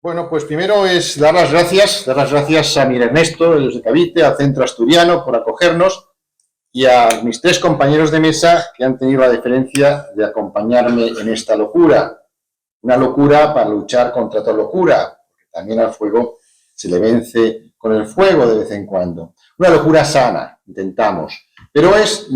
Bueno, pues primero es dar las gracias a Miguel Ernesto, de Cavite, al Centro Asturiano por acogernos y a mis tres compañeros de mesa que han tenido la deferencia de acompañarme en esta locura. Una locura para luchar contra otra locura, porque también al fuego se le vence con el fuego de vez en cuando. Una locura sana, intentamos. Pero es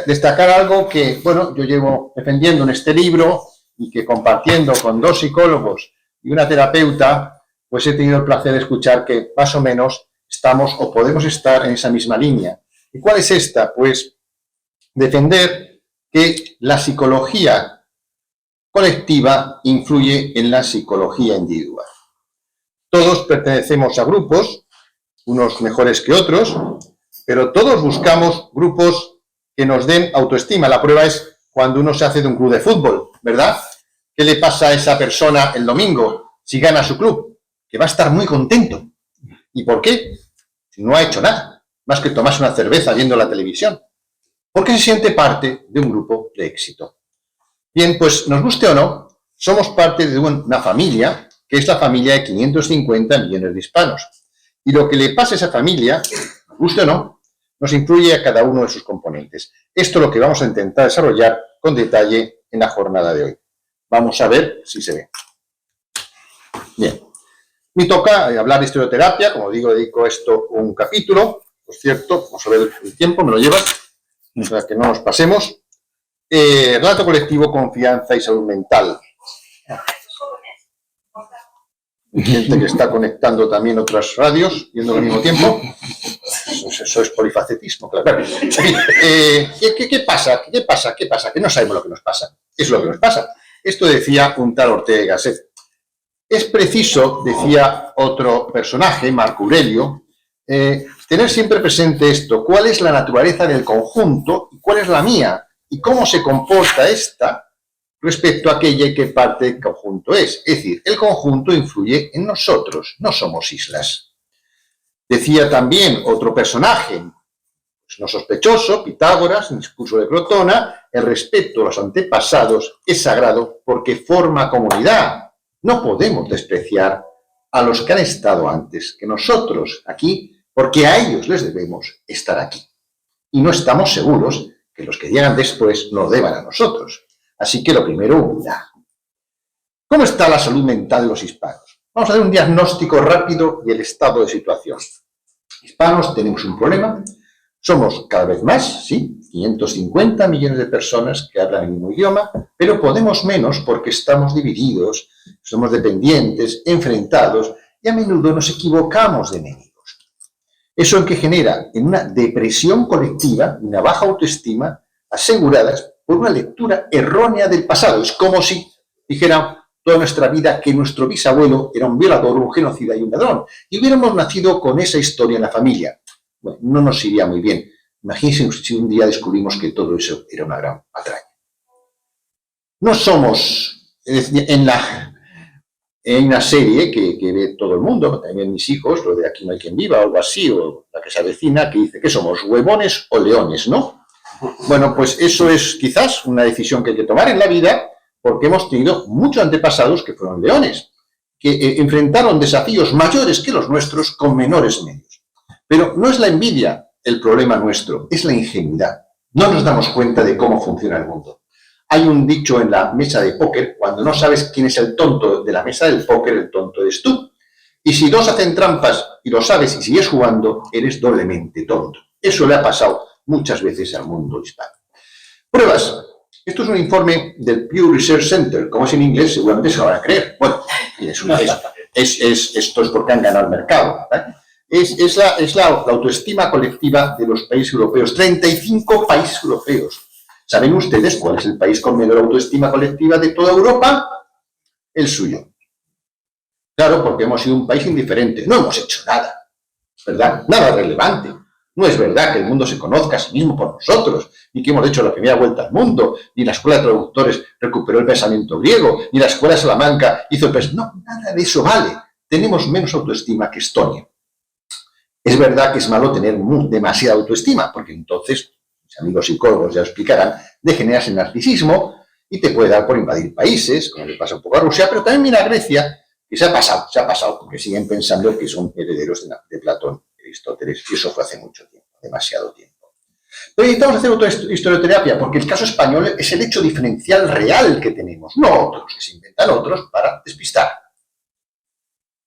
destacar algo que, bueno, yo llevo defendiendo en este libro y que compartiendo con dos psicólogos y una terapeuta, pues he tenido el placer de escuchar que más o menos estamos o podemos estar en esa misma línea. ¿Y cuál es esta? Pues defender que la psicología colectiva influye en la psicología individual. Todos pertenecemos a grupos, unos mejores que otros, pero todos buscamos grupos que nos den autoestima. La prueba es cuando uno se hace de un club de fútbol, ¿verdad? ¿Qué le pasa a esa persona el domingo si gana su club? Que va a estar muy contento. ¿Y por qué? Si no ha hecho nada, más que tomarse una cerveza viendo la televisión. Porque se siente parte de un grupo de éxito. Bien, pues nos guste o no, somos parte de una familia, que es la familia de 550 millones de hispanos. Y lo que le pasa a esa familia, nos guste o no, nos influye a cada uno de sus componentes. Esto es lo que vamos a intentar desarrollar con detalle en la jornada de hoy. Vamos a ver si se ve. Bien. Me toca hablar de historioterapia, como digo, dedico a esto un capítulo. Por cierto, vamos a ver el tiempo, me lo llevas, para que no nos pasemos. Relato colectivo, confianza y salud mental. Gente que está conectando también otras radios, viendo al mismo tiempo. Eso es polifacetismo, claro. ¿Qué pasa? Que no sabemos lo que nos pasa. Es lo que nos pasa. Esto decía un tal Ortega y Gasset. Es preciso, decía otro personaje, Marco Aurelio, tener siempre presente esto. ¿Cuál es la naturaleza del conjunto y cuál es la mía? Y cómo se comporta esta respecto a aquella y qué parte del conjunto es. Es decir, el conjunto influye en nosotros, no somos islas. Decía también otro personaje, no sospechoso, Pitágoras, en el discurso de Crotona, el respeto a los antepasados es sagrado porque forma comunidad. No podemos despreciar a los que han estado antes que nosotros aquí, porque a ellos les debemos estar aquí. Y no estamos seguros que los que llegan después nos deban a nosotros. Así que lo primero, humildad. ¿Cómo está la salud mental de los hispanos? Vamos a hacer un diagnóstico rápido del estado de situación. Hispanos tenemos un problema. Somos cada vez más, sí, 550 millones de personas que hablan el mismo idioma, pero podemos menos porque estamos divididos, somos dependientes, enfrentados y a menudo nos equivocamos de enemigos. ¿Eso en qué genera? En una depresión colectiva, una baja autoestima, aseguradas por una lectura errónea del pasado. Es como si dijera toda nuestra vida que nuestro bisabuelo era un violador, un genocida y un ladrón, y hubiéramos nacido con esa historia en la familia. Bueno, no nos iría muy bien. Imagínense si un día descubrimos que todo eso era una gran patraña. No somos, en una serie que ve todo el mundo, también mis hijos, lo de Aquí no hay quien viva, o algo así, o la que se avecina, que dice que somos huevones o leones, ¿no? Bueno, pues eso es quizás una decisión que hay que tomar en la vida, porque hemos tenido muchos antepasados que fueron leones, que enfrentaron desafíos mayores que los nuestros con menores medios. Pero no es la envidia el problema nuestro, es la ingenuidad. No nos damos cuenta de cómo funciona el mundo. Hay un dicho en la mesa de póker, cuando no sabes quién es el tonto de la mesa del póker, el tonto eres tú. Y si dos hacen trampas y lo sabes y sigues jugando, eres doblemente tonto. Eso le ha pasado muchas veces al mundo hispano. Pruebas. Esto es un informe del Pew Research Center. Como es en inglés, seguramente se lo van a creer. Bueno, esto es porque han ganado el mercado, ¿verdad? Es la autoestima colectiva de los países europeos. 35 países europeos. ¿Saben ustedes cuál es el país con menor autoestima colectiva de toda Europa? El suyo. Claro, porque hemos sido un país indiferente. No hemos hecho nada, ¿verdad? Nada relevante. No es verdad que el mundo se conozca a sí mismo por nosotros, ni que hemos hecho la primera vuelta al mundo, ni la Escuela de Traductores recuperó el pensamiento griego, ni la Escuela de Salamanca hizo el pensamiento. No, nada de eso vale. Tenemos menos autoestima que Estonia. Es verdad que es malo tener demasiada autoestima, porque entonces, mis amigos psicólogos ya explicarán, degeneras en narcisismo y te puede dar por invadir países, como le pasa un poco a Rusia, pero también mira a Grecia, Y se ha pasado, porque siguen pensando que son herederos de Platón, de Aristóteles, y eso fue hace mucho tiempo, demasiado tiempo. Pero necesitamos hacer otra historioterapia, porque el caso español es el hecho diferencial real que tenemos, no otros, que se inventan otros para despistar.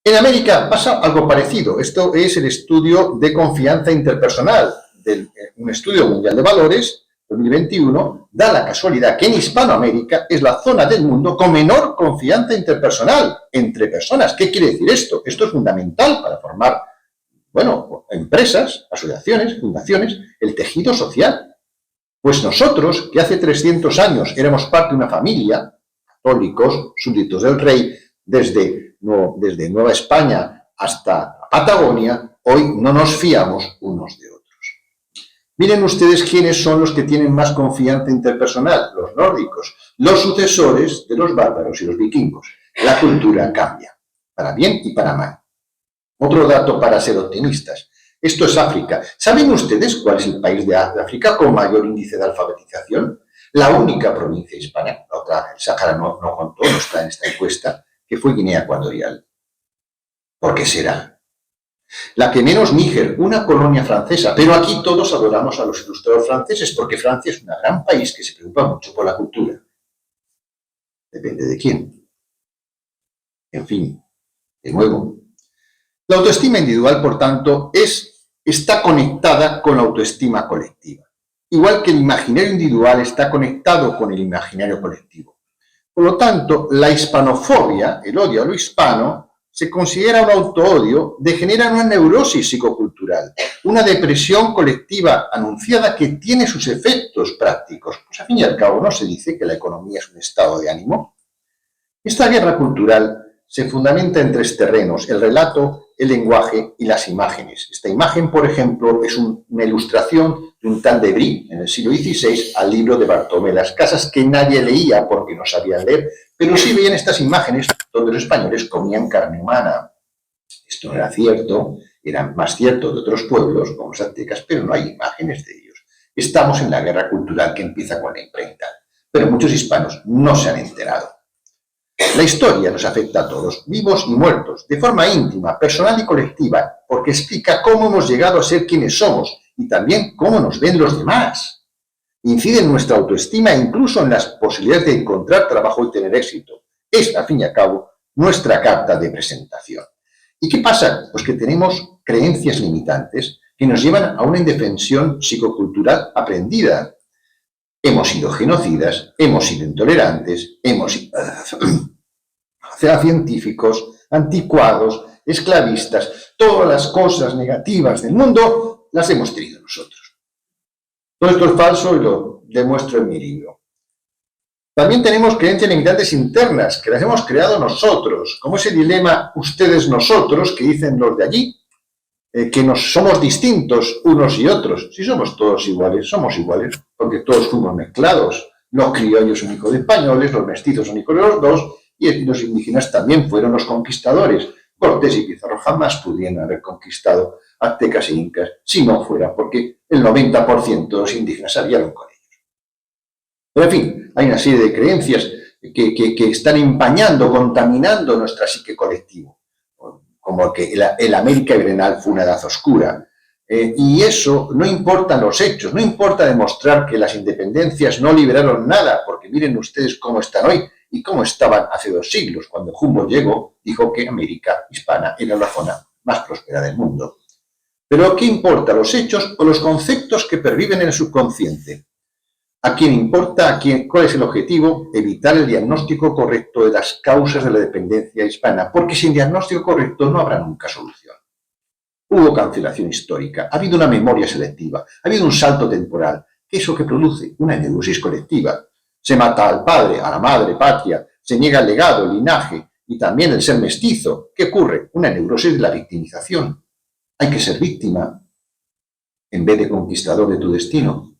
En América pasa algo parecido. Esto es el estudio de confianza interpersonal, un estudio mundial de valores, 2021, da la casualidad que en Hispanoamérica es la zona del mundo con menor confianza interpersonal entre personas. ¿Qué quiere decir esto? Esto es fundamental para formar, bueno, empresas, asociaciones, fundaciones, el tejido social. Pues nosotros, que hace 300 años éramos parte de una familia, católicos, súbditos del rey, desde Nueva España hasta Patagonia, hoy no nos fiamos unos de otros. Miren ustedes quiénes son los que tienen más confianza interpersonal, los nórdicos, los sucesores de los bárbaros y los vikingos. La cultura cambia, para bien y para mal. Otro dato para ser optimistas. Esto es África. ¿Saben ustedes cuál es el país de África con mayor índice de alfabetización? La única provincia hispana, la otra, el Sáhara no contó, no está en esta encuesta, que fue Guinea Ecuatorial. ¿Por qué será? La que menos Níger, una colonia francesa, pero aquí todos adoramos a los ilustradores franceses porque Francia es un gran país que se preocupa mucho por la cultura. Depende de quién. En fin, de nuevo. La autoestima individual, por tanto, está conectada con la autoestima colectiva. Igual que el imaginario individual está conectado con el imaginario colectivo. Por lo tanto, la hispanofobia, el odio a lo hispano, se considera un autoodio, degenera en una neurosis psicocultural, una depresión colectiva anunciada que tiene sus efectos prácticos. Pues al fin y al cabo, ¿no se dice que la economía es un estado de ánimo? Esta guerra cultural se fundamenta en tres terrenos: el relato, el lenguaje y las imágenes. Esta imagen, por ejemplo, es una ilustración de un tal de Brie, en el siglo XVI, al libro de Bartolomé Las Casas, que nadie leía porque no sabían leer, pero sí veían estas imágenes donde los españoles comían carne humana. Esto no era cierto, era más cierto de otros pueblos, como los aztecas, pero no hay imágenes de ellos. Estamos en la guerra cultural que empieza con la imprenta, pero muchos hispanos no se han enterado. La historia nos afecta a todos, vivos y muertos, de forma íntima, personal y colectiva, porque explica cómo hemos llegado a ser quienes somos y también cómo nos ven los demás. Incide en nuestra autoestima e incluso en las posibilidades de encontrar trabajo y tener éxito. Es, al fin y al cabo, nuestra carta de presentación. ¿Y qué pasa? Pues que tenemos creencias limitantes que nos llevan a una indefensión psicocultural aprendida. Hemos sido genocidas, hemos sido intolerantes, hemos sido científicos, anticuados, esclavistas. Todas las cosas negativas del mundo las hemos tenido nosotros. Todo esto es falso y lo demuestro en mi libro. También tenemos creencias limitantes internas, que las hemos creado nosotros, como ese dilema ustedes-nosotros que dicen los de allí, que somos distintos unos y otros. Si somos todos iguales, somos iguales, porque todos fuimos mezclados. Los criollos son hijos de españoles, los mestizos son hijos de los dos, y los indígenas también fueron los conquistadores. Cortés y Pizarro jamás pudieron haber conquistado aztecas e incas si no fuera porque el 90% de los indígenas salieron con ellos. Pero en fin, hay una serie de creencias que están empañando, contaminando nuestra psique colectiva, como que el América Virreinal fue una edad oscura. Y eso no importan los hechos, no importa demostrar que las independencias no liberaron nada, porque miren ustedes cómo están hoy y cómo estaban hace 2 siglos. Cuando Humboldt llegó, dijo que América hispana era la zona más próspera del mundo. Pero ¿qué importa, los hechos o los conceptos que perviven en el subconsciente? ¿A quién importa? ¿Cuál es el objetivo? Evitar el diagnóstico correcto de las causas de la dependencia hispana, porque sin diagnóstico correcto no habrá nunca solución. Hubo cancelación histórica, ha habido una memoria selectiva, ha habido un salto temporal, que es lo que produce una neurosis colectiva. Se mata al padre, a la madre, patria, se niega el legado, el linaje y también el ser mestizo. ¿Qué ocurre? Una neurosis de la victimización. Hay que ser víctima en vez de conquistador de tu destino.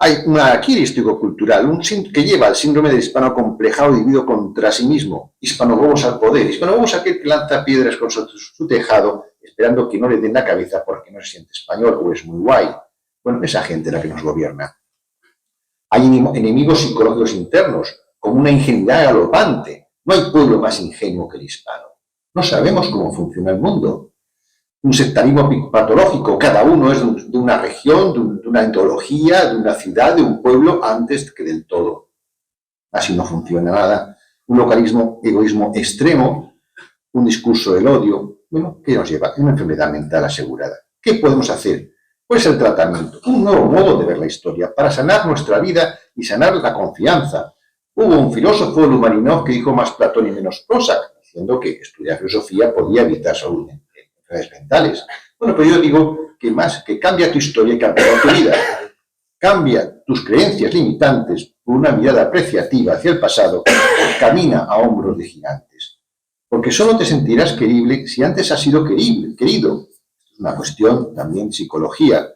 Hay una arquíristico cultural que lleva al síndrome del hispano complejado dividido contra sí mismo. Hispanobobos al poder. Hispanobobos aquel que lanza piedras con su tejado esperando que no le den la cabeza porque no se siente español o es muy guay. Bueno, esa gente es la que nos gobierna. Hay enemigos psicológicos internos, como una ingenuidad galopante. No hay pueblo más ingenuo que el hispano. No sabemos cómo funciona el mundo. Un sectarismo patológico, cada uno es de una región, de una ideología, de una ciudad, de un pueblo, antes que del todo. Así no funciona nada. Un localismo, egoísmo extremo, un discurso del odio, bueno, ¿qué nos lleva? Una enfermedad mental asegurada. ¿Qué podemos hacer? Pues el tratamiento, un nuevo modo de ver la historia, para sanar nuestra vida y sanar la confianza. Hubo un filósofo, Lumarinov, que dijo más Platón y menos Prozac, diciendo que estudiar filosofía podía evitar salud enfermedades mentales. Bueno, pero yo digo que más, que cambia tu historia y cambia tu vida. Cambia tus creencias limitantes por una mirada apreciativa hacia el pasado, camina a hombros de gigantes. Porque solo te sentirás querible si antes has sido querido. Es una cuestión también de psicología.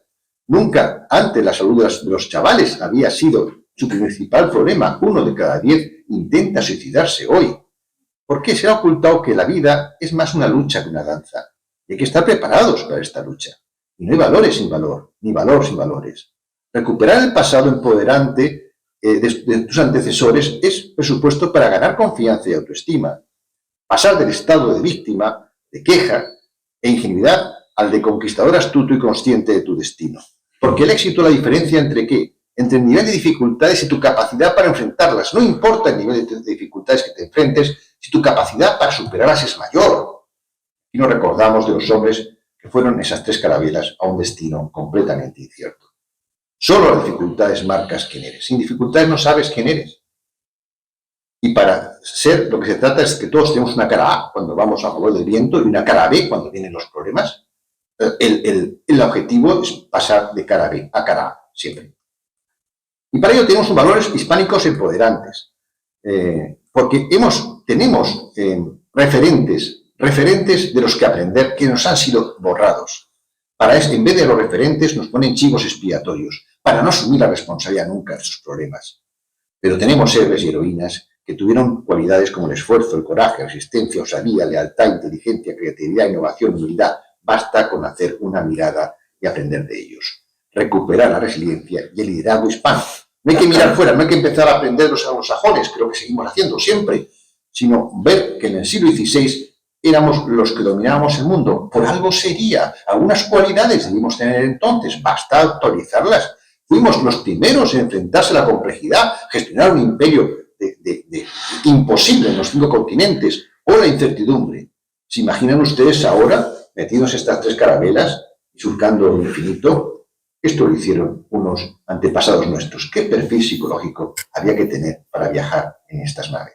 Nunca antes la salud de los chavales había sido su principal problema. 1 de cada 10 intenta suicidarse hoy. ¿Por qué se ha ocultado que la vida es más una lucha que una danza? Y hay que estar preparados para esta lucha. Y no hay valores sin valor, ni valor sin valores. Recuperar el pasado empoderante de tus antecesores es presupuesto para ganar confianza y autoestima. Pasar del estado de víctima, de queja e ingenuidad al de conquistador astuto y consciente de tu destino. Porque el éxito es la diferencia entre ¿qué? Entre el nivel de dificultades y tu capacidad para enfrentarlas. No importa el nivel de dificultades que te enfrentes, si tu capacidad para superarlas es mayor. Y nos recordamos de los hombres que fueron esas 3 carabelas a un destino completamente incierto. Solo las dificultades marcas quién eres. Sin dificultades no sabes quién eres. Y para ser, lo que se trata es que todos tenemos una cara A cuando vamos a favor del viento y una cara B cuando vienen los problemas. El objetivo es pasar de cara B a cara A, siempre. Y para ello tenemos valores hispánicos empoderantes. Porque tenemos referentes de los que aprender que nos han sido borrados. Para esto, en vez de los referentes, nos ponen chivos expiatorios, para no asumir la responsabilidad nunca de sus problemas. Pero tenemos héroes y heroínas que tuvieron cualidades como el esfuerzo, el coraje, la resistencia, osadía, lealtad, inteligencia, creatividad, innovación, humildad. Basta con hacer una mirada y aprender de ellos. Recuperar la resiliencia y el liderazgo hispano. No hay que mirar fuera, no hay que empezar a aprender de los anglosajones, que es lo que seguimos haciendo siempre, sino ver que en el siglo XVI éramos los que dominábamos el mundo. Por algo sería. Algunas cualidades debimos tener entonces. Basta actualizarlas. Fuimos los primeros en enfrentarse a la complejidad, gestionar un imperio imposible en los 5 continentes, o la incertidumbre. ¿Se imaginan ustedes ahora, metidos estas 3 carabelas, surcando el infinito? Esto lo hicieron unos antepasados nuestros. ¿Qué perfil psicológico había que tener para viajar en estas naves?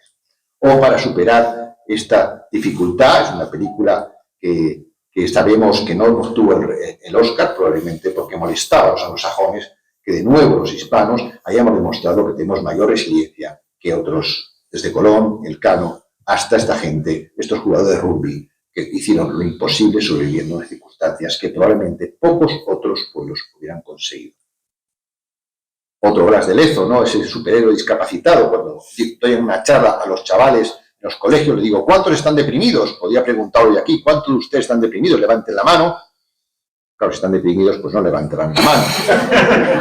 O para superar esta dificultad. Es una película que sabemos que no obtuvo el Oscar, probablemente porque molestaba a los anglosajones, que de nuevo los hispanos hayamos demostrado que tenemos mayor resiliencia que otros, desde Colón, Elcano, hasta esta gente, estos jugadores de rugby, que hicieron lo imposible sobreviviendo en circunstancias que probablemente pocos otros pueblos hubieran conseguido. Otro Blas de Lezo, ¿no? Ese superhéroe discapacitado. Cuando doy en una charla a los chavales en los colegios, les digo, ¿cuántos están deprimidos? Podría preguntar hoy aquí, ¿cuántos de ustedes están deprimidos? Levanten la mano. Claro, si están deprimidos, pues no levantarán la mano.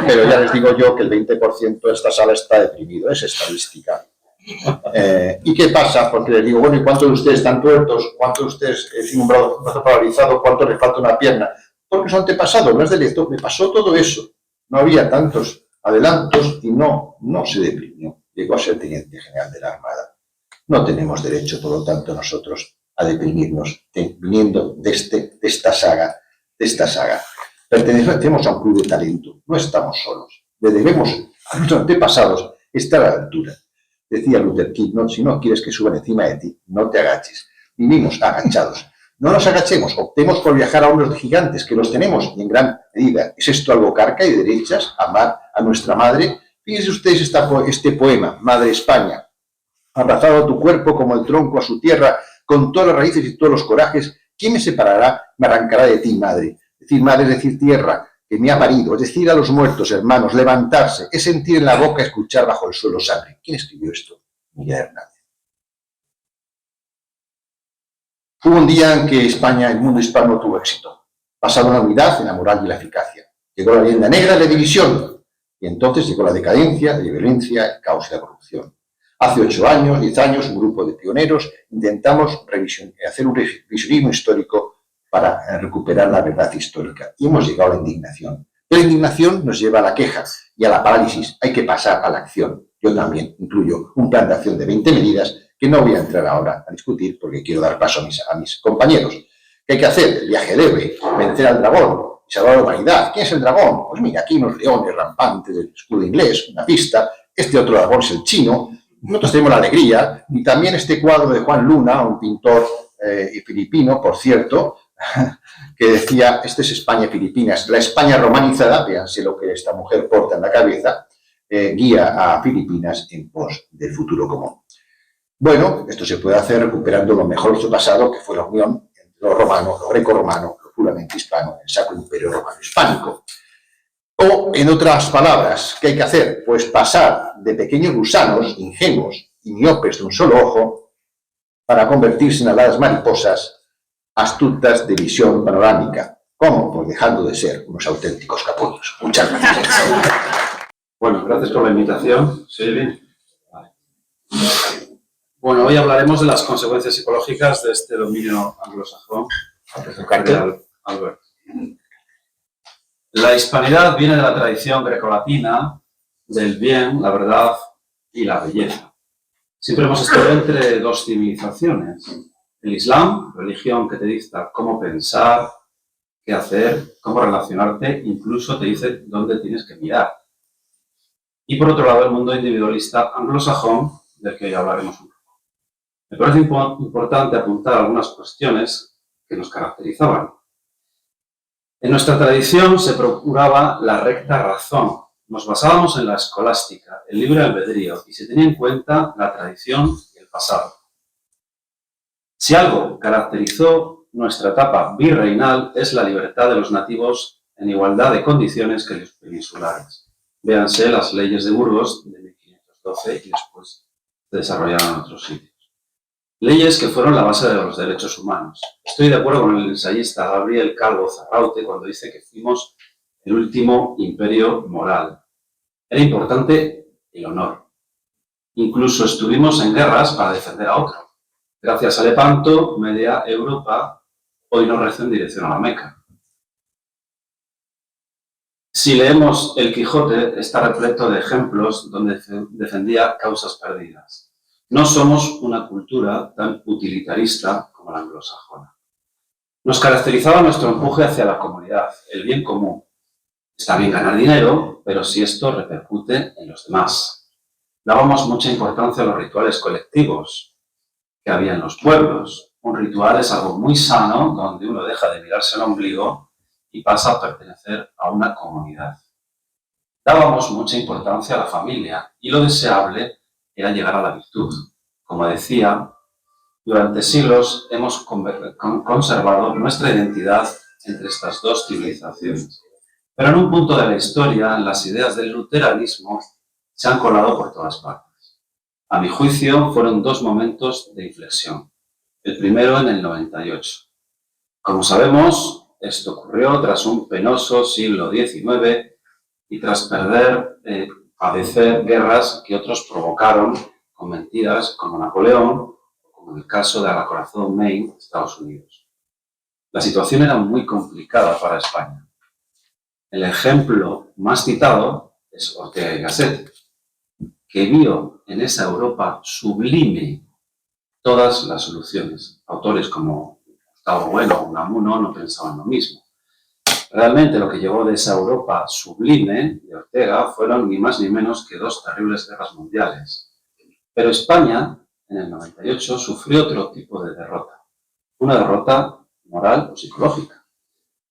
Pero ya les digo yo que el 20% de esta sala está deprimido, es estadística. ¿Y qué pasa? Porque les digo, bueno, ¿y cuántos de ustedes están tuertos? ¿Cuántos de ustedes tienen un brazo paralizado? ¿Cuántos les falta una pierna? Porque su antepasado, Blas de Lezo, me pasó todo eso. No había tantos adelantos y no se deprimió. Llegó a ser teniente general de la Armada. No tenemos derecho, por lo tanto, nosotros a deprimirnos viniendo de esta saga. Pertenecemos a un club de talento, no estamos solos. Le debemos a nuestros antepasados estar a la altura. Decía Luther King, ¿no? Si no quieres que suban encima de ti, no te agaches. Vivimos agachados. No nos agachemos, optemos por viajar a hombros de gigantes, que los tenemos y en gran medida. ¿Es esto algo carca y de derechas? Amar a nuestra madre. Fíjense ustedes este poema, Madre España. Abrazado a tu cuerpo como el tronco a su tierra, con todas las raíces y todos los corajes, ¿quién me separará, me arrancará de ti, madre? Decir madre es decir tierra, que me ha parido, es decir a los muertos, hermanos, levantarse, es sentir en la boca, escuchar bajo el suelo sangre. ¿Quién escribió esto? Miguel Hernández. Hubo un día en que España, el mundo hispano, tuvo éxito. Pasaba la unidad en la moral y la eficacia. Llegó la leyenda negra de división, y entonces llegó la decadencia, la violencia, el caos y la corrupción. Hace 8 años, 10 años, un grupo de pioneros intentamos hacer un revisionismo histórico para recuperar la verdad histórica. Y hemos llegado a la indignación. La indignación nos lleva a la queja y a la parálisis. Hay que pasar a la acción. Yo también incluyo un plan de acción de 20 medidas que no voy a entrar ahora a discutir porque quiero dar paso a mis compañeros. ¿Qué hay que hacer? El viaje del héroe, vencer al dragón, salvar a la humanidad. ¿Quién es el dragón? Pues mira, aquí unos leones rampantes del escudo inglés, una pista. Este otro dragón es el chino. Nosotros tenemos la alegría. Y también este cuadro de Juan Luna, un pintor filipino, por cierto, que decía, este es España y Filipinas, la España romanizada, véanse lo que esta mujer porta en la cabeza, guía a Filipinas en pos del futuro común. Bueno, esto se puede hacer recuperando lo mejor de su pasado, que fue la unión entre lo romano, lo greco-romano, lo puramente hispano, el Sacro Imperio Romano Hispánico. O, en otras palabras, ¿qué hay que hacer? Pues pasar de pequeños gusanos, ingenuos y miopes de un solo ojo, para convertirse en aladas mariposas astutas de visión panorámica. ¿Cómo? Pues dejando de ser unos auténticos capullos. Muchas gracias. Bueno, gracias por la invitación. ¿Sí, bien? Vale. Bueno, hoy hablaremos de las consecuencias psicológicas de este dominio anglosajón. Albert. La hispanidad viene de la tradición grecolatina del bien, la verdad y la belleza. Siempre hemos estado entre dos civilizaciones. El Islam, religión que te dicta cómo pensar, qué hacer, cómo relacionarte, incluso te dice dónde tienes que mirar. Y por otro lado, el mundo individualista anglosajón, del que hoy hablaremos un poco. Me parece importante apuntar algunas cuestiones que nos caracterizaban. En nuestra tradición se procuraba la recta razón. Nos basábamos en la escolástica, el libre albedrío, y se tenía en cuenta la tradición y el pasado. Si algo caracterizó nuestra etapa virreinal es la libertad de los nativos en igualdad de condiciones que los peninsulares. Véanse las leyes de Burgos de 1512 y después se desarrollaron en otros sitios. Leyes que fueron la base de los derechos humanos. Estoy de acuerdo con el ensayista Gabriel Calvo Zarraute cuando dice que fuimos el último imperio moral. Era importante el honor. Incluso estuvimos en guerras para defender a otro. Gracias a Lepanto, media Europa hoy no reza en dirección a la Meca. Si leemos El Quijote, está repleto de ejemplos donde defendía causas perdidas. No somos una cultura tan utilitarista como la anglosajona. Nos caracterizaba nuestro empuje hacia la comunidad, el bien común. Está bien ganar dinero, pero si esto repercute en los demás. Dábamos mucha importancia a los rituales colectivos que había en los pueblos. Un ritual es algo muy sano, donde uno deja de mirarse el ombligo y pasa a pertenecer a una comunidad. Dábamos mucha importancia a la familia y lo deseable era llegar a la virtud. Como decía, durante siglos hemos conservado nuestra identidad entre estas dos civilizaciones. Pero en un punto de la historia, las ideas del luteranismo se han colado por todas partes. A mi juicio, fueron dos momentos de inflexión. El primero en el 98. Como sabemos, esto ocurrió tras un penoso siglo XIX y tras padecer guerras que otros provocaron con mentiras como Napoleón, como en el caso de Alacorazón, Maine, Estados Unidos. La situación era muy complicada para España. El ejemplo más citado es Ortega y Gasset, que vio en esa Europa sublime todas las soluciones. Autores como Gustavo Bueno o Unamuno no pensaban lo mismo. Realmente lo que llevó de esa Europa sublime de Ortega fueron ni más ni menos que dos terribles guerras mundiales. Pero España, en el 98, sufrió otro tipo de derrota. Una derrota moral o psicológica.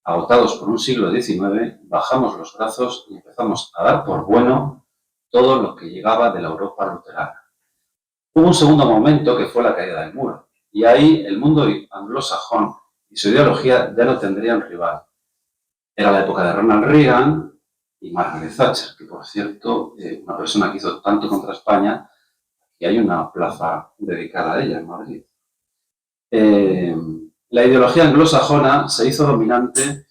Agotados por un siglo XIX, bajamos los brazos y empezamos a dar por bueno todo lo que llegaba de la Europa luterana. Hubo un segundo momento que fue la caída del muro, y ahí el mundo anglosajón y su ideología ya no tendrían rival. Era la época de Ronald Reagan y Margaret Thatcher, que por cierto, una persona que hizo tanto contra España, y hay una plaza dedicada a ella en Madrid. La ideología anglosajona se hizo dominante.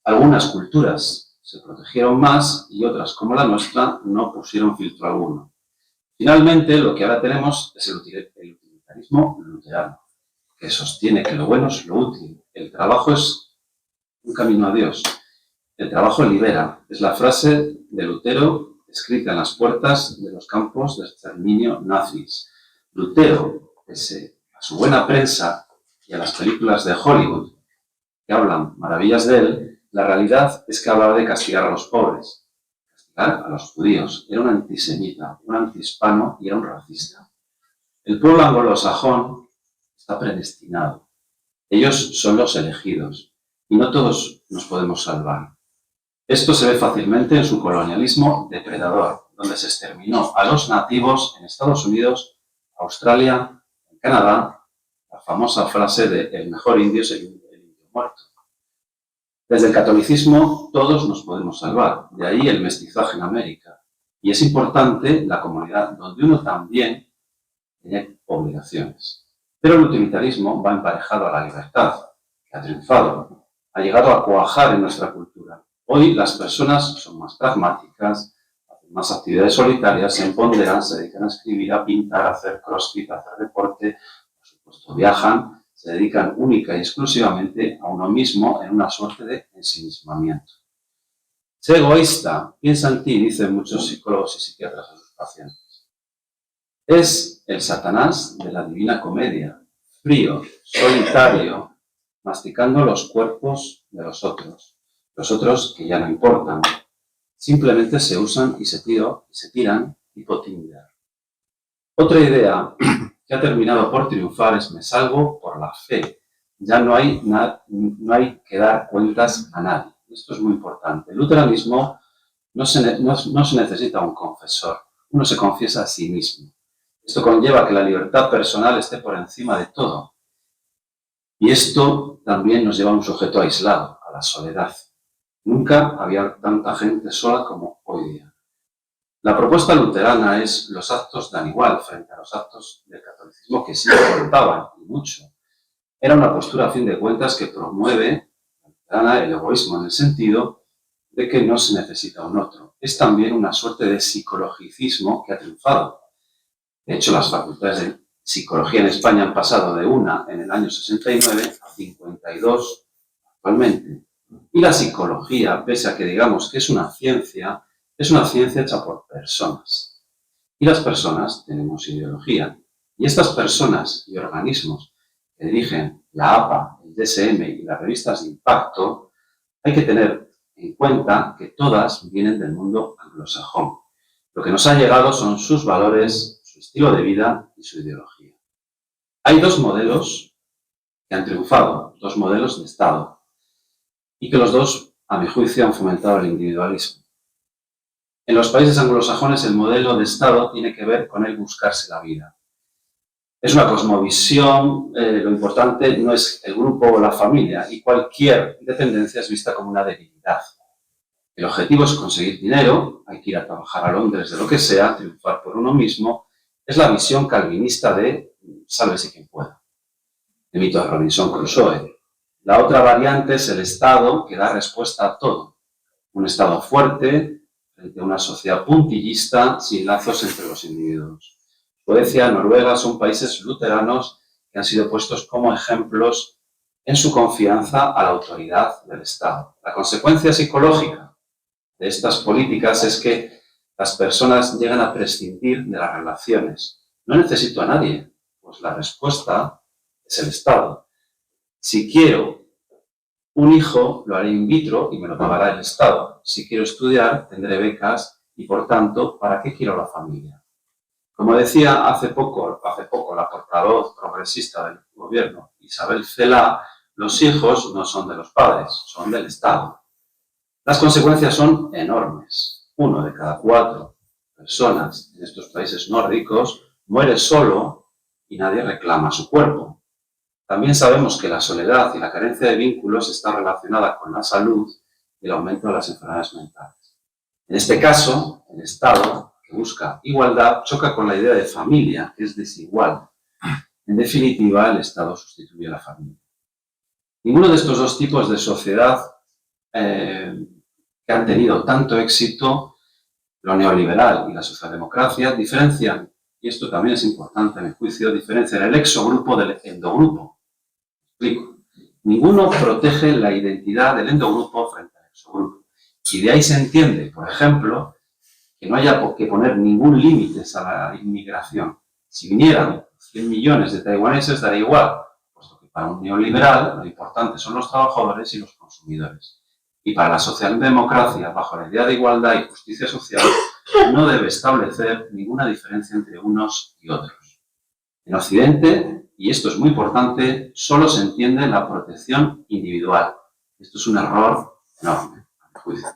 Algunas culturas se protegieron más y otras, como la nuestra, no pusieron filtro alguno. Finalmente, lo que ahora tenemos es el utilitarismo luterano, que sostiene que lo bueno es lo útil. El trabajo es un camino a Dios. El trabajo libera. Es la frase de Lutero escrita en las puertas de los campos de exterminio nazis. Lutero, pese a su buena prensa y a las películas de Hollywood que hablan maravillas de él, la realidad es que hablaba de castigar a los pobres, castigar a los judíos. Era un antisemita, un antihispano y era un racista. El pueblo anglosajón está predestinado. Ellos son los elegidos y no todos nos podemos salvar. Esto se ve fácilmente en su colonialismo depredador, donde se exterminó a los nativos en Estados Unidos, Australia, en Canadá, la famosa frase de el mejor indio es el indio muerto. Desde el catolicismo todos nos podemos salvar, de ahí el mestizaje en América. Y es importante la comunidad donde uno también tiene obligaciones. Pero el utilitarismo va emparejado a la libertad, que ha triunfado, ha llegado a cuajar en nuestra cultura. Hoy las personas son más pragmáticas, hacen más actividades solitarias, se empoderan, se dedican a escribir, a pintar, a hacer crossfit, a hacer deporte, por supuesto viajan, se dedican única y exclusivamente a uno mismo en una suerte de ensimismamiento. Sé egoísta, piensa en ti, dicen muchos psicólogos y psiquiatras a sus pacientes. Es el Satanás de la Divina Comedia, frío, solitario, masticando los cuerpos de los otros que ya no importan, simplemente se usan y se tiran tipo Tinder. Otra idea que ha terminado por triunfar es me salvo por la fe. Ya no hay que dar cuentas a nadie. Esto es muy importante. El luteranismo no se necesita un confesor, uno se confiesa a sí mismo. Esto conlleva que la libertad personal esté por encima de todo. Y esto también nos lleva a un sujeto aislado, a la soledad. Nunca había tanta gente sola como hoy día. La propuesta luterana es los actos dan igual frente a los actos del catolicismo que sí importaban y mucho. Era una postura a fin de cuentas que promueve la luterana el egoísmo en el sentido de que no se necesita un otro. Es también una suerte de psicologicismo que ha triunfado. De hecho, las facultades de psicología en España han pasado de una en el año 69 a 52 actualmente. Y la psicología, pese a que digamos que es una ciencia hecha por personas. Y las personas tenemos ideología. Y estas personas y organismos que dirigen la APA, el DSM y las revistas de impacto, hay que tener en cuenta que todas vienen del mundo anglosajón. Lo que nos ha llegado son sus valores, su estilo de vida y su ideología. Hay dos modelos que han triunfado, dos modelos de Estado, y que los dos, a mi juicio, han fomentado el individualismo. En los países anglosajones el modelo de Estado tiene que ver con el buscarse la vida. Es una cosmovisión, lo importante no es el grupo o la familia, y cualquier dependencia es vista como una debilidad. El objetivo es conseguir dinero, hay que ir a trabajar a Londres de lo que sea, triunfar por uno mismo, es la visión calvinista de sálvese quien pueda. El mito de Robinson Crusoe. La otra variante es el Estado que da respuesta a todo. Un Estado fuerte frente a una sociedad puntillista sin lazos entre los individuos. Suecia, Noruega son países luteranos que han sido puestos como ejemplos en su confianza a la autoridad del Estado. La consecuencia psicológica de estas políticas es que las personas llegan a prescindir de las relaciones. No necesito a nadie, pues la respuesta es el Estado. Si quiero un hijo, lo haré in vitro y me lo pagará el Estado. Si quiero estudiar, tendré becas y, por tanto, ¿para qué quiero la familia? Como decía hace poco la portavoz progresista del gobierno, Isabel Celaá, los hijos no son de los padres, son del Estado. Las consecuencias son enormes. 1 de cada 4 personas en estos países nórdicos muere solo y nadie reclama su cuerpo. También sabemos que la soledad y la carencia de vínculos está relacionada con la salud y el aumento de las enfermedades mentales. En este caso, el Estado, que busca igualdad, choca con la idea de familia, que es desigual. En definitiva, el Estado sustituye a la familia. Ninguno de estos dos tipos de sociedad que han tenido tanto éxito Lo neoliberal y la socialdemocracia diferencian, y esto también es importante a mi juicio, diferencian el exogrupo del endogrupo. Explico. Ninguno protege la identidad del endogrupo frente al exogrupo. Y de ahí se entiende, por ejemplo, que no haya que poner ningún límite a la inmigración. Si vinieran 100 millones de taiwaneses, daría igual, puesto que para un neoliberal lo importante son los trabajadores y los consumidores. Y para la socialdemocracia, bajo la idea de igualdad y justicia social, no debe establecer ninguna diferencia entre unos y otros. En Occidente, y esto es muy importante, solo se entiende la protección individual. Esto es un error enorme, a mi juicio.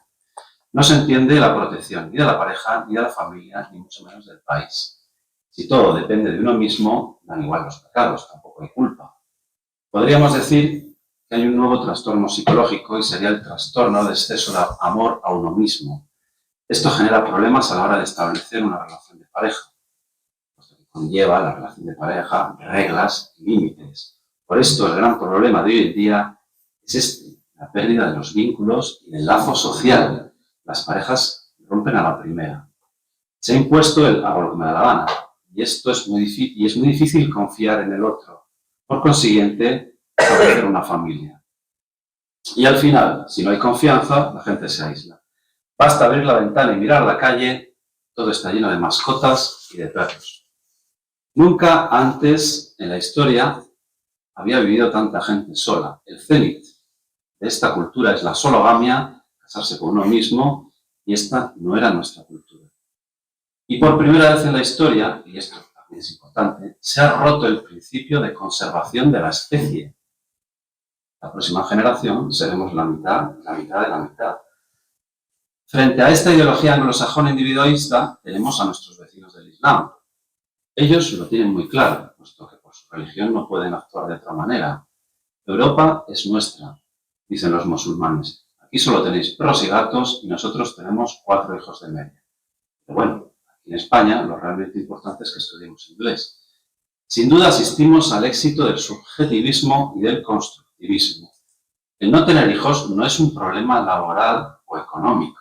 No se entiende la protección ni de la pareja, ni de la familia, ni mucho menos del país. Si todo depende de uno mismo, dan igual los pecados, tampoco hay culpa. Podríamos decir que hay un nuevo trastorno psicológico y sería el trastorno de exceso de amor a uno mismo. Esto genera problemas a la hora de establecer una relación de pareja, puesto que conlleva la relación de pareja reglas y límites. Por esto el gran problema de hoy en día es la pérdida de los vínculos y del lazo social. Las parejas rompen a la primera. Se ha impuesto el hago lo que me da la gana. Y esto es muy difícil confiar en el otro. Por consiguiente, establecer una familia. Y al final, si no hay confianza, la gente se aísla. Basta abrir la ventana y mirar a la calle, todo está lleno de mascotas y de perros. Nunca antes en la historia había vivido tanta gente sola. El cenit de esta cultura es la sologamia, casarse con uno mismo, y esta no era nuestra cultura. Y por primera vez en la historia, y esto también es importante, se ha roto el principio de conservación de la especie. La próxima generación seremos la mitad de la mitad. Frente a esta ideología anglosajona individualista, tenemos a nuestros vecinos del Islam. Ellos lo tienen muy claro, puesto que por su religión no pueden actuar de otra manera. Europa es nuestra, dicen los musulmanes. Aquí solo tenéis perros y gatos y nosotros tenemos 4 hijos de media. Pero bueno, aquí en España lo realmente importante es que estudiemos inglés. Sin duda asistimos al éxito del subjetivismo y del constructivismo. El no tener hijos no es un problema laboral o económico.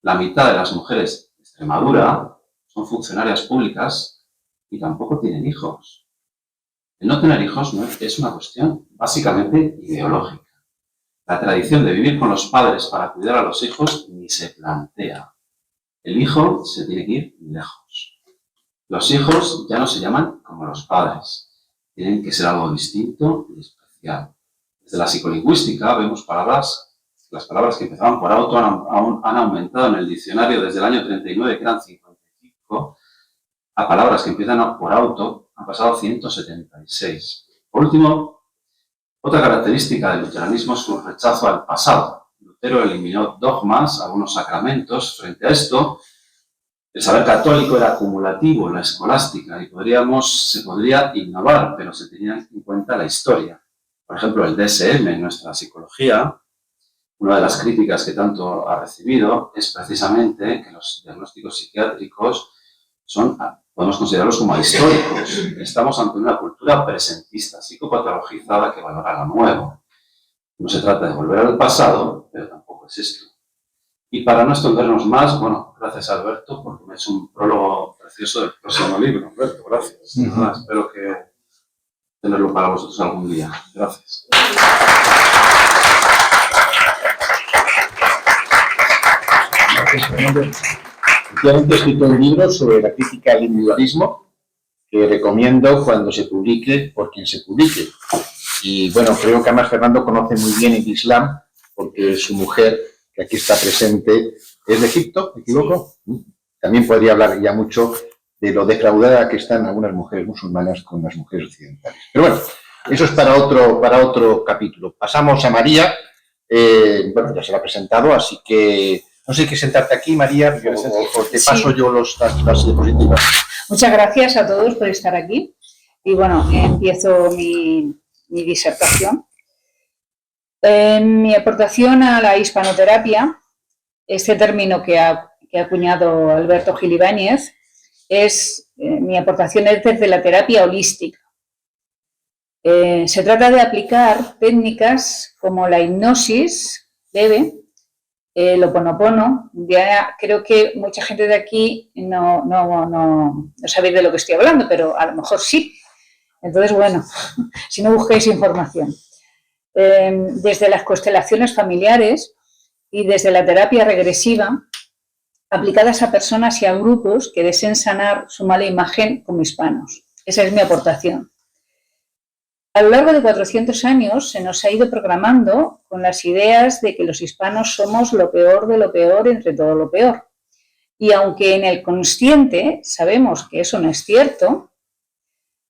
La mitad de las mujeres de Extremadura son funcionarias públicas y tampoco tienen hijos. El no tener hijos no es una cuestión básicamente ideológica. La tradición de vivir con los padres para cuidar a los hijos ni se plantea. El hijo se tiene que ir lejos. Los hijos ya no se llaman como los padres. Tienen que ser algo distinto y especial. Desde la psicolingüística vemos las palabras que empezaban por auto han aumentado en el diccionario desde el año 39, que eran 55, a palabras que empiezan por auto han pasado 176. Por último, otra característica del luteranismo es su rechazo al pasado. Lutero eliminó dogmas, algunos sacramentos. Frente a esto, el saber católico era acumulativo, la escolástica, y se podría innovar, pero se tenía en cuenta la historia. Por ejemplo, el DSM en nuestra psicología, una de las críticas que tanto ha recibido es precisamente que los diagnósticos psiquiátricos podemos considerarlos como históricos. Estamos ante una cultura presentista, psicopatologizada, que valora lo nuevo. No se trata de volver al pasado, pero tampoco es esto. Y para no extendernos más, bueno, gracias Alberto, porque me ha hecho un prólogo precioso del próximo libro. Alberto, gracias. Espero que tenerlo para vosotros algún día. Gracias. Efectivamente he escrito un libro sobre la crítica al individualismo que recomiendo cuando se publique por quien se publique. Y bueno, creo que además Fernando conoce muy bien el Islam porque su mujer, que aquí está presente, es de Egipto, ¿me equivoco? Sí. También podría hablar ya mucho de lo defraudada que están algunas mujeres musulmanas con las mujeres occidentales. Pero bueno, eso es para otro capítulo. Pasamos a María. Bueno, ya se la ha presentado, así que no sé qué sentarte aquí, María, o te paso yo las diapositivas. Muchas gracias a todos por estar aquí. Y bueno, empiezo mi disertación. Mi aportación a la hispanoterapia, este término que ha acuñado Alberto Gil Ibáñez, mi aportación es desde la terapia holística. Se trata de aplicar técnicas como la hipnosis leve, el Ho'oponopono. Ya creo que mucha gente de aquí no sabéis de lo que estoy hablando, pero a lo mejor sí. Entonces, bueno, si no busquéis información. Desde las constelaciones familiares y desde la terapia regresiva, aplicadas a personas y a grupos que deseen sanar su mala imagen como hispanos. Esa es mi aportación. A lo largo de 400 años se nos ha ido programando con las ideas de que los hispanos somos lo peor de lo peor entre todo lo peor. Y aunque en el consciente sabemos que eso no es cierto,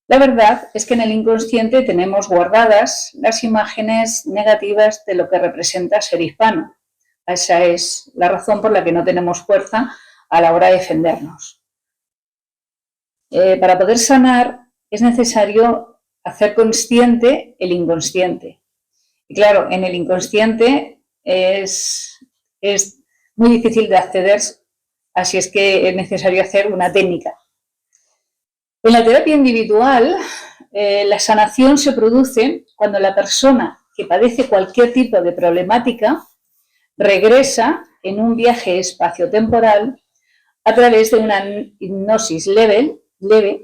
la verdad es que en el inconsciente tenemos guardadas las imágenes negativas de lo que representa ser hispano. Esa es la razón por la que no tenemos fuerza a la hora de defendernos. Para poder sanar es necesario hacer consciente el inconsciente. Y claro, en el inconsciente es muy difícil de acceder, así es que es necesario hacer una técnica. En la terapia individual, la sanación se produce cuando la persona que padece cualquier tipo de problemática regresa en un viaje espaciotemporal a través de una hipnosis leve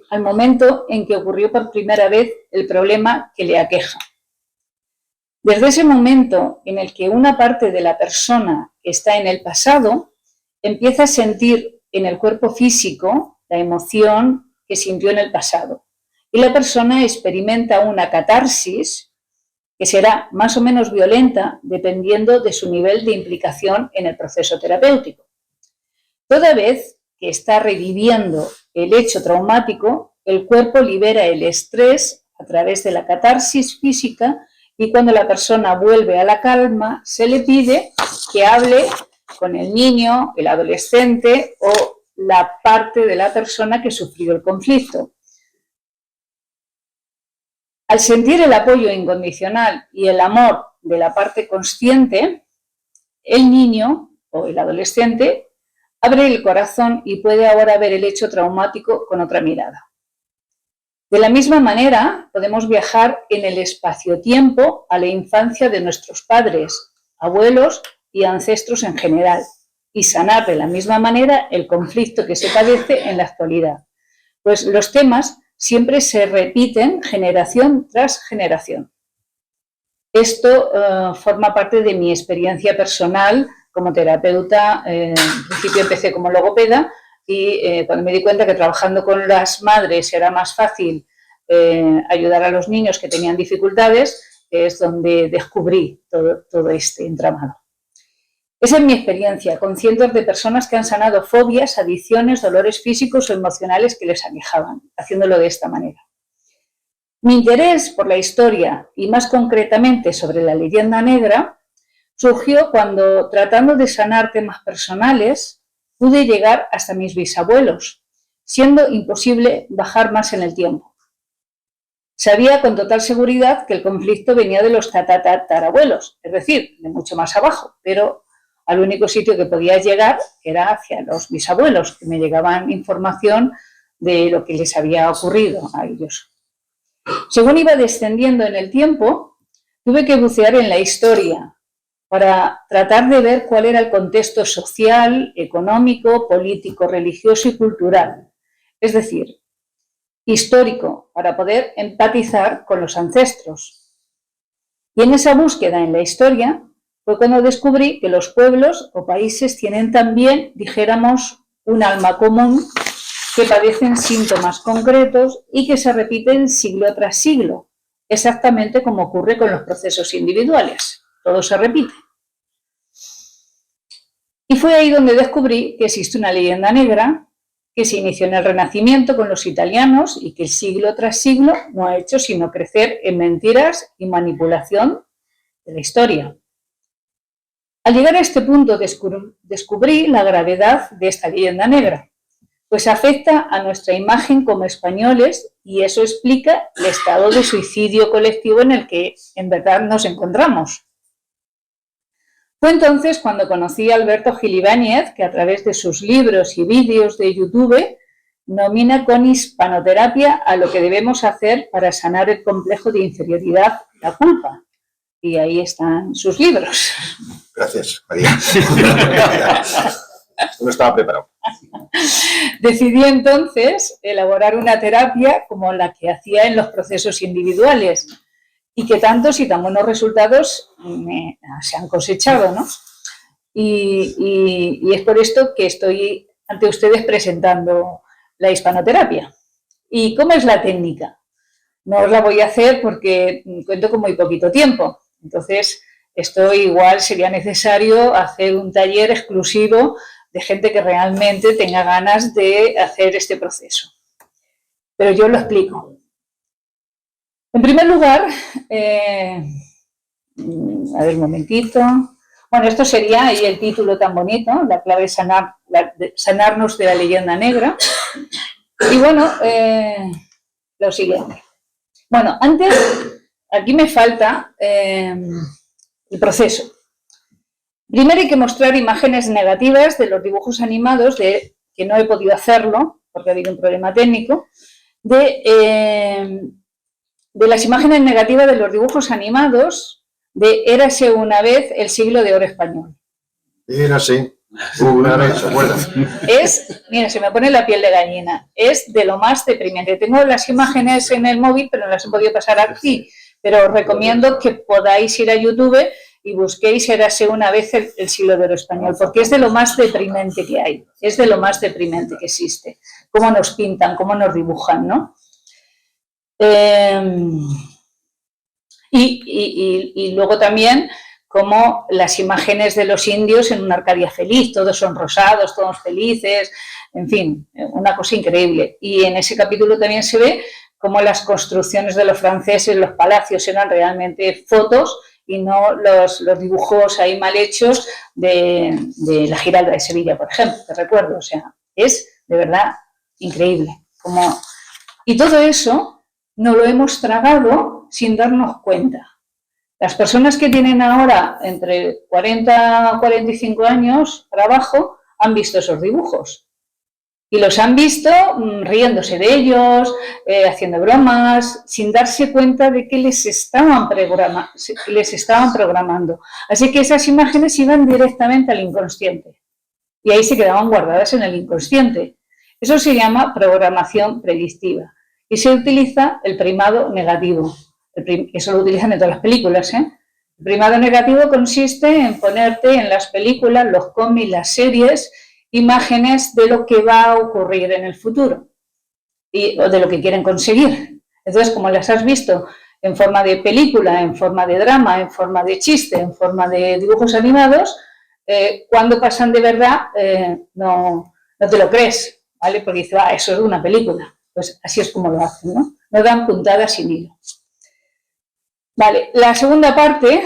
al momento en que ocurrió por primera vez el problema que le aqueja. Desde ese momento en el que una parte de la persona que está en el pasado empieza a sentir en el cuerpo físico la emoción que sintió en el pasado y la persona experimenta una catarsis que será más o menos violenta dependiendo de su nivel de implicación en el proceso terapéutico. Toda vez que está reviviendo el hecho traumático, el cuerpo libera el estrés a través de la catarsis física y cuando la persona vuelve a la calma, se le pide que hable con el niño, el adolescente o la parte de la persona que sufrió el conflicto. Al sentir el apoyo incondicional y el amor de la parte consciente, el niño o el adolescente abre el corazón y puede ahora ver el hecho traumático con otra mirada. De la misma manera, podemos viajar en el espacio-tiempo a la infancia de nuestros padres, abuelos y ancestros en general, y sanar de la misma manera el conflicto que se padece en la actualidad. Pues los temas siempre se repiten generación tras generación. Esto forma parte de mi experiencia personal como terapeuta. En principio empecé como logopeda y cuando me di cuenta que trabajando con las madres era más fácil ayudar a los niños que tenían dificultades, es donde descubrí todo este entramado. Esa es mi experiencia con cientos de personas que han sanado fobias, adicciones, dolores físicos o emocionales que les aquejaban, haciéndolo de esta manera. Mi interés por la historia y más concretamente sobre la leyenda negra surgió cuando, tratando de sanar temas personales, pude llegar hasta mis bisabuelos, siendo imposible bajar más en el tiempo. Sabía con total seguridad que el conflicto venía de los tatarabuelos, es decir, de mucho más abajo, pero al único sitio que podía llegar era hacia los bisabuelos, que me llegaban información de lo que les había ocurrido a ellos. Según iba descendiendo en el tiempo, tuve que bucear en la historia para tratar de ver cuál era el contexto social, económico, político, religioso y cultural. Es decir, histórico, para poder empatizar con los ancestros. Y en esa búsqueda en la historia fue cuando descubrí que los pueblos o países tienen también, dijéramos, un alma común, que padecen síntomas concretos y que se repiten siglo tras siglo, exactamente como ocurre con los procesos individuales. Todo se repite. Y fue ahí donde descubrí que existe una leyenda negra que se inició en el Renacimiento con los italianos y que siglo tras siglo no ha hecho sino crecer en mentiras y manipulación de la historia. Al llegar a este punto descubrí la gravedad de esta leyenda negra, pues afecta a nuestra imagen como españoles y eso explica el estado de suicidio colectivo en el que en verdad nos encontramos. Fue entonces cuando conocí a Alberto Gil Ibáñez, que a través de sus libros y vídeos de YouTube nomina con hispanoterapia a lo que debemos hacer para sanar el complejo de inferioridad, la culpa. y ahí están sus libros. Gracias, María. No estaba preparado. Decidí entonces elaborar una terapia como la que hacía en los procesos individuales y que tantos y tan buenos resultados se han cosechado, ¿no? Y es por esto que estoy ante ustedes presentando la hispanoterapia. ¿Y cómo es la técnica? No os la voy a hacer porque cuento con muy poquito tiempo. Entonces, esto igual sería necesario hacer un taller exclusivo de gente que realmente tenga ganas de hacer este proceso. Pero yo lo explico. En primer lugar, a ver un momentito. Bueno, esto sería ahí el título tan bonito, la clave sanarnos de la leyenda negra. Y bueno, lo siguiente. Bueno, antes, aquí me falta el proceso. Primero hay que mostrar imágenes negativas de los dibujos animados, que no he podido hacerlo, porque ha habido un problema técnico, de las imágenes negativas de los dibujos animados de Érase una vez el siglo de oro español. Érase una vez, ¿se acuerdan? Mira, se me pone la piel de gallina. Es de lo más deprimente. Tengo las imágenes en el móvil, pero no las he podido pasar aquí. Pero os recomiendo que podáis ir a YouTube y busquéis Érase una vez el siglo de oro español, porque es de lo más deprimente que hay. Es de lo más deprimente que existe. Cómo nos pintan, cómo nos dibujan, ¿no? Y luego también como las imágenes de los indios en una Arcadia feliz, todos son rosados, todos felices, en fin, una cosa increíble. Y en ese capítulo también se ve cómo las construcciones de los franceses, los palacios, eran realmente fotos y no los dibujos ahí mal hechos de la Giralda de Sevilla, por ejemplo, te recuerdo. O sea, es de verdad increíble. Y todo eso no lo hemos tragado sin darnos cuenta. Las personas que tienen ahora entre 40 y 45 años para abajo han visto esos dibujos. Y los han visto riéndose de ellos, haciendo bromas, sin darse cuenta de que les estaban programando. Así que esas imágenes iban directamente al inconsciente. Y ahí se quedaban guardadas en el inconsciente. Eso se llama programación predictiva. Y se utiliza el primado negativo. Eso lo utilizan en todas las películas, ¿eh? El primado negativo consiste en ponerte en las películas, los cómics, las series, imágenes de lo que va a ocurrir en el futuro o de lo que quieren conseguir. Entonces, como las has visto en forma de película, en forma de drama, en forma de chiste, en forma de dibujos animados, cuando pasan de verdad no te lo crees, ¿vale? Porque dices, eso es una película. Pues así es como lo hacen, ¿no? No dan puntadas sin hilo. Vale, la segunda parte,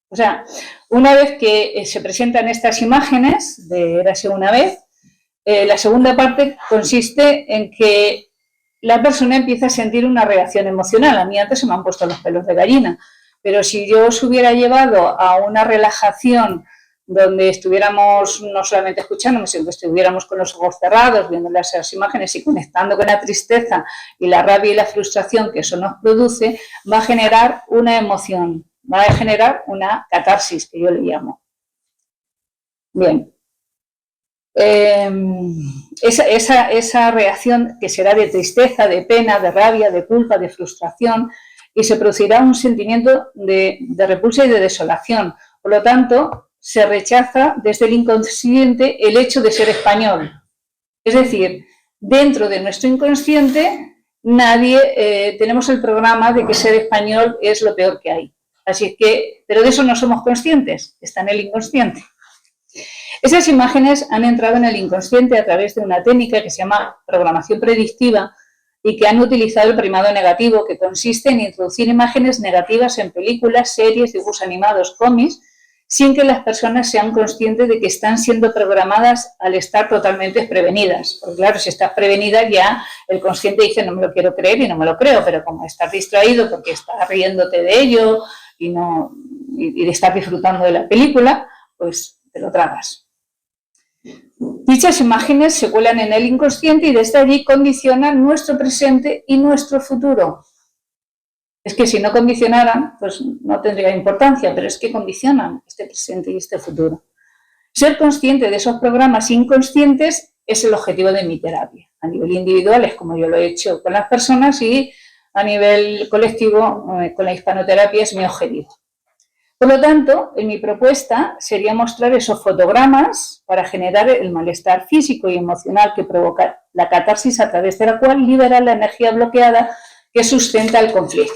o sea, una vez que se presentan estas imágenes de Érase una vez, la segunda parte consiste en que la persona empieza a sentir una reacción emocional. A mí antes se me han puesto los pelos de gallina, pero si yo os hubiera llevado a una relajación donde estuviéramos no solamente escuchándonos, sino que estuviéramos con los ojos cerrados, viendo esas imágenes y conectando con la tristeza y la rabia y la frustración que eso nos produce, va a generar una emoción, va a generar una catarsis, que yo le llamo. Bien. Esa reacción que será de tristeza, de pena, de rabia, de culpa, de frustración, y se producirá un sentimiento de repulsa y de desolación. Por lo tanto, se rechaza desde el inconsciente el hecho de ser español. Es decir, dentro de nuestro inconsciente tenemos el programa de que ser español es lo peor que hay. Así que, pero de eso no somos conscientes, está en el inconsciente. Esas imágenes han entrado en el inconsciente a través de una técnica que se llama programación predictiva y que han utilizado el primado negativo, que consiste en introducir imágenes negativas en películas, series, dibujos animados, cómics, sin que las personas sean conscientes de que están siendo programadas al estar totalmente desprevenidas. Porque claro, si estás prevenida ya el consciente dice no me lo quiero creer y no me lo creo, pero como estás distraído porque estás riéndote de ello y de estar disfrutando de la película, pues te lo tragas. Dichas imágenes se cuelan en el inconsciente y desde allí condicionan nuestro presente y nuestro futuro. Es que si no condicionaran, pues no tendría importancia, pero es que condicionan este presente y este futuro. Ser consciente de esos programas inconscientes es el objetivo de mi terapia. A nivel individual es como yo lo he hecho con las personas y a nivel colectivo con la hispanoterapia es mi objetivo. Por lo tanto, en mi propuesta sería mostrar esos fotogramas para generar el malestar físico y emocional que provoca la catarsis a través de la cual liberar la energía bloqueada que sustenta el conflicto.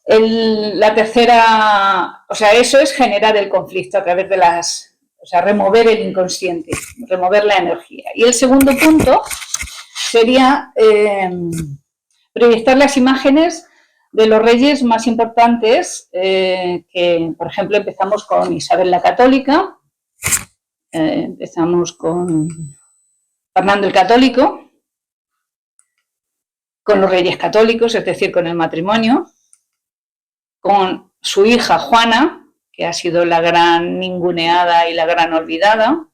La tercera, o sea, eso es generar el conflicto a través de remover el inconsciente, remover la energía. Y el segundo punto sería proyectar las imágenes de los reyes más importantes, que por ejemplo empezamos con Isabel la Católica, empezamos con Fernando el Católico, con los reyes católicos, es decir, con el matrimonio, con su hija Juana, que ha sido la gran ninguneada y la gran olvidada,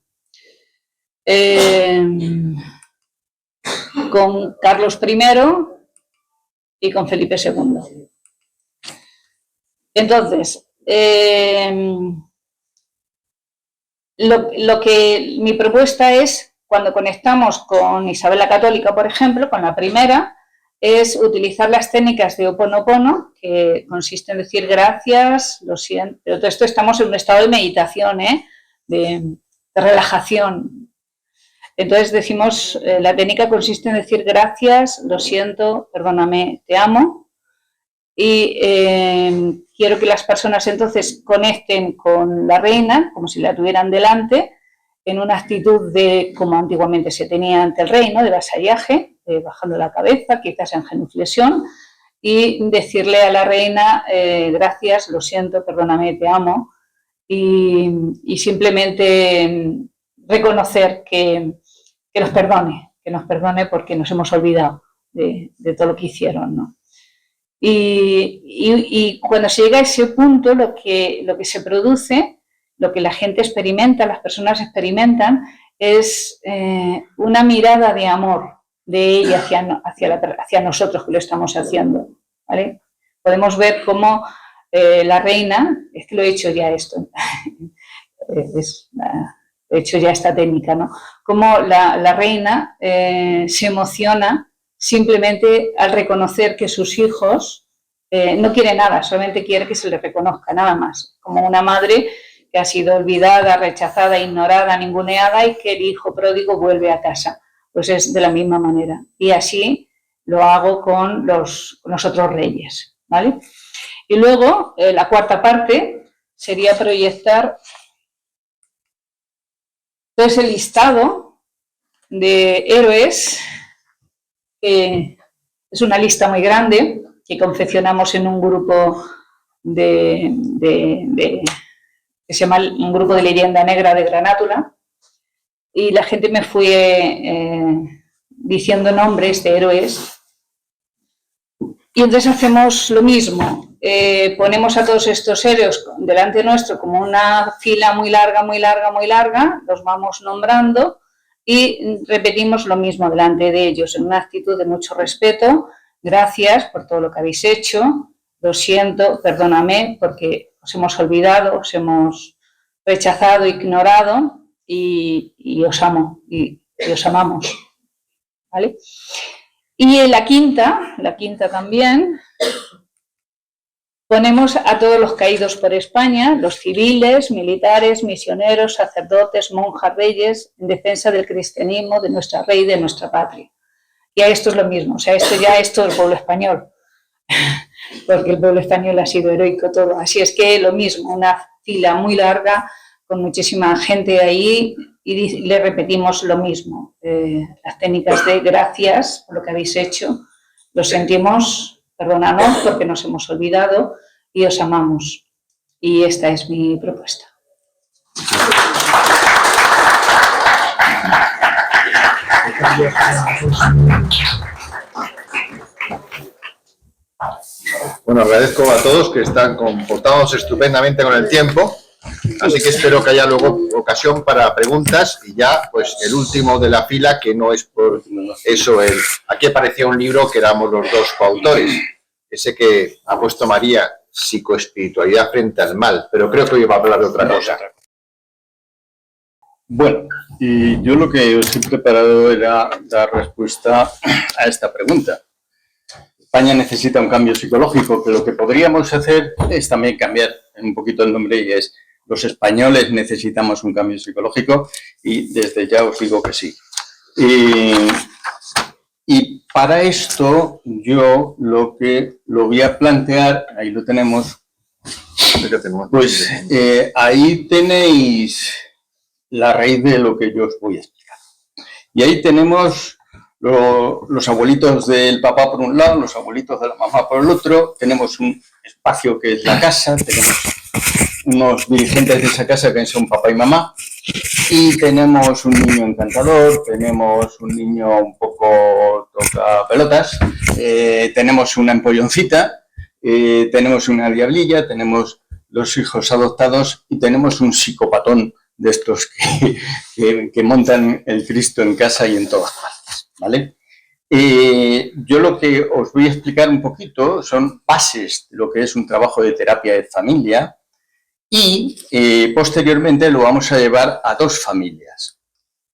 con Carlos I y con Felipe II. Entonces, lo que mi propuesta es, cuando conectamos con Isabel la Católica, por ejemplo, con la primera, es utilizar las técnicas de Ho'oponopono, que consiste en decir gracias, lo siento, pero todo esto estamos en un estado de meditación, de relajación. Entonces decimos, la técnica consiste en decir gracias, lo siento, perdóname, te amo. Y quiero que las personas entonces conecten con la reina, como si la tuvieran delante, en una actitud de como antiguamente se tenía ante el rey, ¿no? De vasallaje, bajando la cabeza, quizás en genuflexión, y decirle a la reina, gracias, lo siento, perdóname, te amo, y simplemente reconocer que nos perdone porque nos hemos olvidado de todo lo que hicieron, ¿no? Y cuando se llega a ese punto, lo que se produce, lo que la gente experimenta, las personas experimentan, es una mirada de amor de ella hacia nosotros que lo estamos haciendo, ¿vale? Podemos ver cómo la reina, es que lo he hecho ya esto, he hecho ya esta técnica, ¿no? Cómo la reina se emociona simplemente al reconocer que sus hijos no quiere nada, solamente quiere que se le reconozca, nada más. Como una madre que ha sido olvidada, rechazada, ignorada, ninguneada y que el hijo pródigo vuelve a casa. Pues es de la misma manera. Y así lo hago con los otros reyes, ¿vale? Y luego, la cuarta parte sería proyectar todo ese listado de héroes, que es una lista muy grande, que confeccionamos en un grupo que se llama un grupo de leyenda negra de Granátula, y la gente me fue diciendo nombres de héroes, y entonces hacemos lo mismo, ponemos a todos estos héroes delante nuestro como una fila muy larga, muy larga, muy larga, los vamos nombrando y repetimos lo mismo delante de ellos en una actitud de mucho respeto. Gracias por todo lo que habéis hecho, lo siento, perdóname porque os hemos olvidado, os hemos rechazado, ignorado y os amo y os amamos, ¿vale? Y en la quinta también, ponemos a todos los caídos por España, los civiles, militares, misioneros, sacerdotes, monjas, reyes, en defensa del cristianismo, de nuestra rey, de nuestra patria. Y a esto es lo mismo, o sea, esto es el pueblo español, porque el pueblo español ha sido heroico todo. Así es que lo mismo, una fila muy larga, con muchísima gente ahí, y le repetimos lo mismo. Las técnicas de gracias por lo que habéis hecho, lo sentimos, perdonadnos porque nos hemos olvidado y os amamos. Y esta es mi propuesta. Bueno, agradezco a todos que están comportados estupendamente con el tiempo, así que espero que haya luego ocasión para preguntas y ya, pues, el último de la fila, que no es por eso, aquí aparecía un libro que éramos los dos coautores, ese que ha puesto María, Psicoespiritualidad frente al mal, pero creo que hoy va a hablar de otra cosa. Bueno, y yo lo que os he preparado era dar respuesta a esta pregunta. España necesita un cambio psicológico, que lo que podríamos hacer es también cambiar un poquito el nombre y es los españoles necesitamos un cambio psicológico y desde ya os digo que sí. Y para esto yo lo voy a plantear, ahí lo tenemos, pues ahí tenéis la raíz de lo que yo os voy a explicar. Y ahí tenemos los abuelitos del papá por un lado, los abuelitos de la mamá por el otro, tenemos un espacio que es la casa, tenemos unos dirigentes de esa casa que son papá y mamá, y tenemos un niño encantador, tenemos un niño un poco toca pelotas, tenemos una empolloncita, tenemos una diablilla, tenemos los hijos adoptados y tenemos un psicopatón de estos que montan el Cristo en casa y en todas partes, ¿vale? Yo lo que os voy a explicar un poquito son bases de lo que es un trabajo de terapia de familia y posteriormente lo vamos a llevar a dos familias.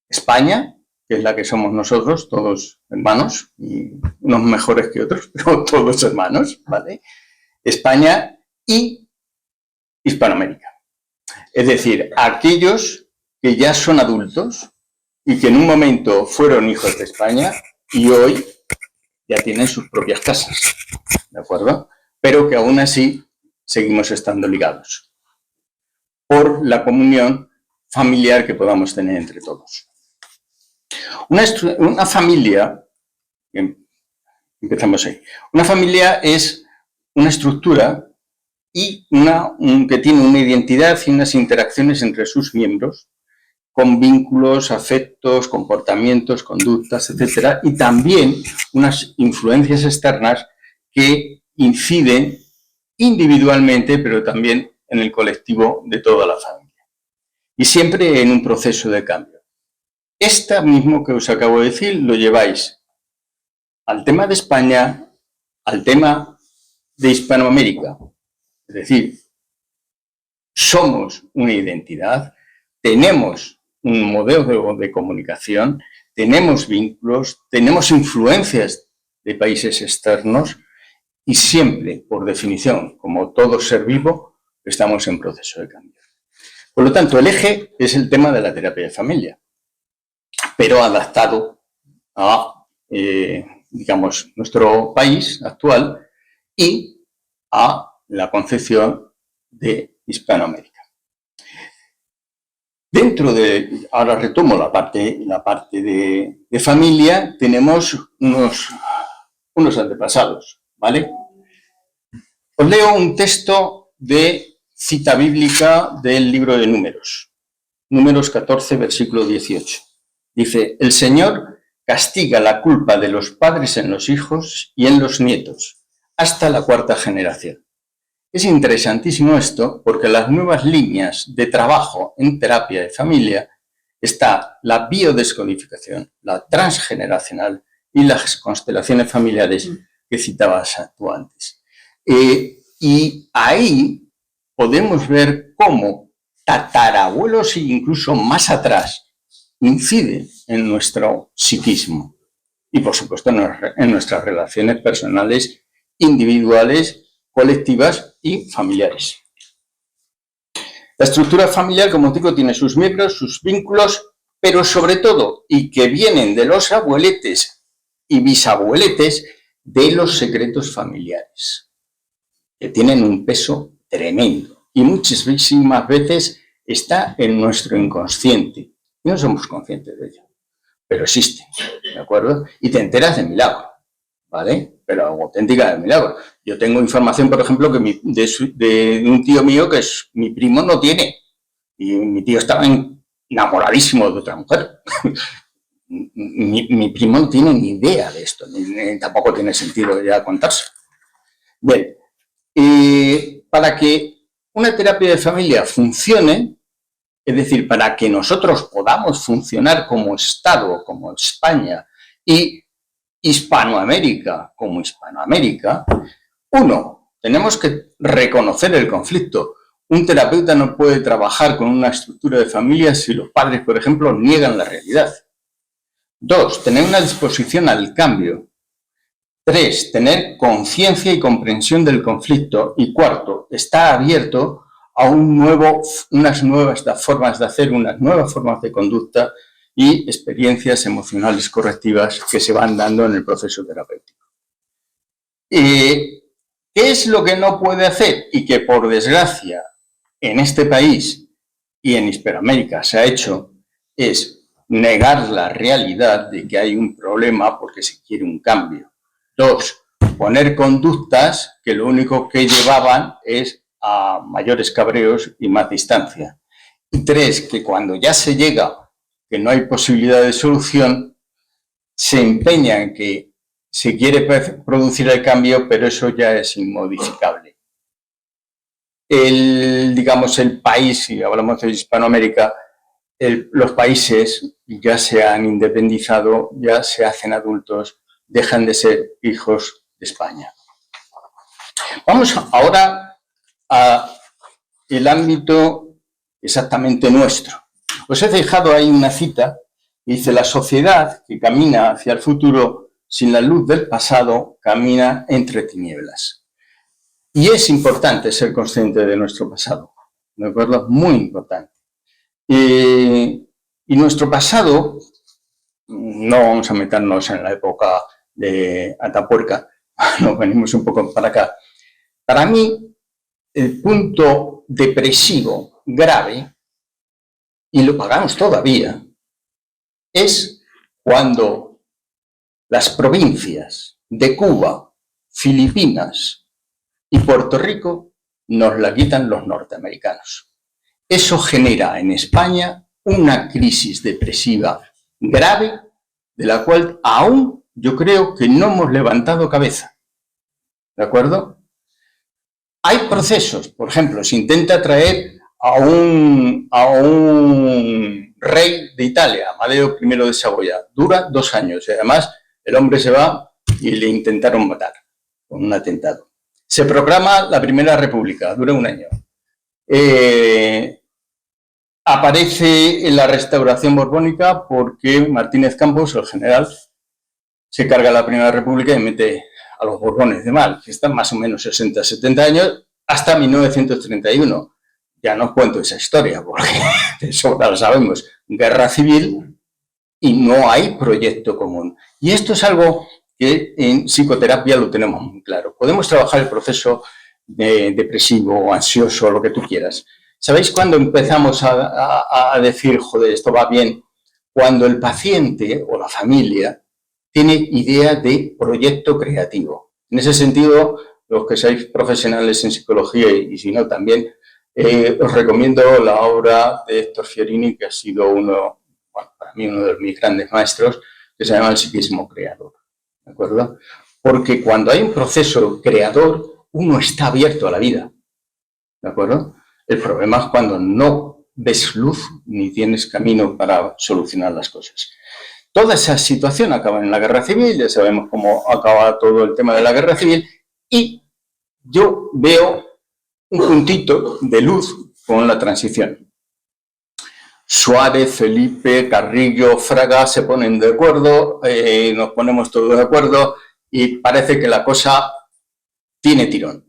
España, que es la que somos nosotros, todos hermanos, y unos mejores que otros, pero todos hermanos, ¿vale? España y Hispanoamérica. Es decir, aquellos que ya son adultos y que en un momento fueron hijos de España y hoy ya tienen sus propias casas, ¿de acuerdo? Pero que aún así seguimos estando ligados por la comunión familiar que podamos tener entre todos. Una familia, empezamos ahí, una familia es una estructura y que tiene una identidad y unas interacciones entre sus miembros, con vínculos, afectos, comportamientos, conductas, etcétera, y también unas influencias externas que inciden individualmente, pero también en el colectivo de toda la familia. Y siempre en un proceso de cambio. Esta mismo que os acabo de decir lo lleváis al tema de España, al tema de Hispanoamérica. Es decir, somos una identidad, tenemos un modelo de comunicación, tenemos vínculos, tenemos influencias de países externos y siempre, por definición, como todo ser vivo, estamos en proceso de cambio. Por lo tanto, el eje es el tema de la terapia de familia, pero adaptado a, digamos, nuestro país actual y a la concepción de Hispanoamérica. Dentro de, ahora retomo la parte de familia, tenemos unos antepasados, ¿vale? Os leo un texto de cita bíblica del libro de Números, Números 14, versículo 18. Dice, el Señor castiga la culpa de los padres en los hijos y en los nietos, hasta la cuarta generación. Es interesantísimo esto porque las nuevas líneas de trabajo en terapia de familia está la biodescodificación, la transgeneracional y las constelaciones familiares que citabas tú antes. Y ahí podemos ver cómo tatarabuelos e incluso más atrás inciden en nuestro psiquismo y, por supuesto, en nuestras relaciones personales, individuales, colectivas y familiares. La estructura familiar, como digo, tiene sus miembros, sus vínculos, pero sobre todo, y que vienen de los abueletes y bisabueletes, de los secretos familiares, que tienen un peso tremendo y muchísimas veces está en nuestro inconsciente y no somos conscientes de ello, pero existen, ¿de acuerdo? Y te enteras de milagro, ¿vale? Pero auténtica de milagro. Yo tengo información, por ejemplo, que de un tío mío que es mi primo no tiene. Y mi tío estaba enamoradísimo de otra mujer. Mi primo no tiene ni idea de esto, ni tampoco tiene sentido ya contarse. Bien, para que una terapia de familia funcione, Es decir, para que nosotros podamos funcionar como Estado, como España, y Hispanoamérica como Hispanoamérica, uno, tenemos que reconocer el conflicto. Un terapeuta no puede trabajar con una estructura de familia si los padres, por ejemplo, niegan la realidad. Dos, tener una disposición al cambio. Tres, tener conciencia y comprensión del conflicto. Y cuarto, estar abierto a unas nuevas formas de hacer, unas nuevas formas de conducta y experiencias emocionales correctivas que se van dando en el proceso terapéutico. ¿Qué es lo que no puede hacer? Y que, por desgracia, en este país y en Hispanoamérica se ha hecho, es negar la realidad de que hay un problema porque se quiere un cambio. Dos, poner conductas que lo único que llevaban es a mayores cabreos y más distancia. Y tres, que cuando ya se llega, que no hay posibilidad de solución, se empeña en que se quiere producir el cambio, pero eso ya es inmodificable. Digamos, el país, si hablamos de Hispanoamérica, los países ya se han independizado, ya se hacen adultos, dejan de ser hijos de España. Vamos ahora al ámbito exactamente nuestro. Os he dejado ahí una cita que dice: la sociedad que camina hacia el futuro sin la luz del pasado camina entre tinieblas. Y es importante ser consciente de nuestro pasado, ¿de acuerdo? Muy importante. Y nuestro pasado, no vamos a meternos en la época de Atapuerca, nos venimos un poco para acá. Para mí, el punto depresivo grave, y lo pagamos todavía, es cuando las provincias de Cuba, Filipinas y Puerto Rico nos la quitan los norteamericanos. Eso genera en España una crisis depresiva grave, de la cual aún yo creo que no hemos levantado cabeza. ¿De acuerdo? Hay procesos, por ejemplo, se intenta traer a un rey de Italia, Amadeo I de Saboya. Dura 2 años y además el hombre se va y le intentaron matar con un atentado. Se proclama la Primera República, dura 1 año. Aparece en la restauración borbónica porque Martínez Campos, el general, se carga la Primera República y mete a los Borbones de mal, que están más o menos 60, 70 años, hasta 1931. Ya no cuento esa historia, porque eso ya lo sabemos. Guerra civil y no hay proyecto común. Y esto es algo que en psicoterapia lo tenemos muy claro. Podemos trabajar el proceso depresivo, ansioso, lo que tú quieras. ¿Sabéis cuándo empezamos a decir, joder, esto va bien? Cuando el paciente o la familia tiene idea de proyecto creativo. En ese sentido, los que seáis profesionales en psicología y si no también, os recomiendo la obra de Héctor Fiorini, que ha sido para mí uno de mis grandes maestros, que se llama El psiquismo creador. ¿De acuerdo? Porque cuando hay un proceso creador, uno está abierto a la vida. ¿De acuerdo? El problema es cuando no ves luz ni tienes camino para solucionar las cosas. Toda esa situación acaba en la guerra civil, ya sabemos cómo acaba todo el tema de la guerra civil, y yo veo un puntito de luz con la transición. Suárez, Felipe, Carrillo, Fraga se ponen de acuerdo, nos ponemos todos de acuerdo y parece que la cosa tiene tirón.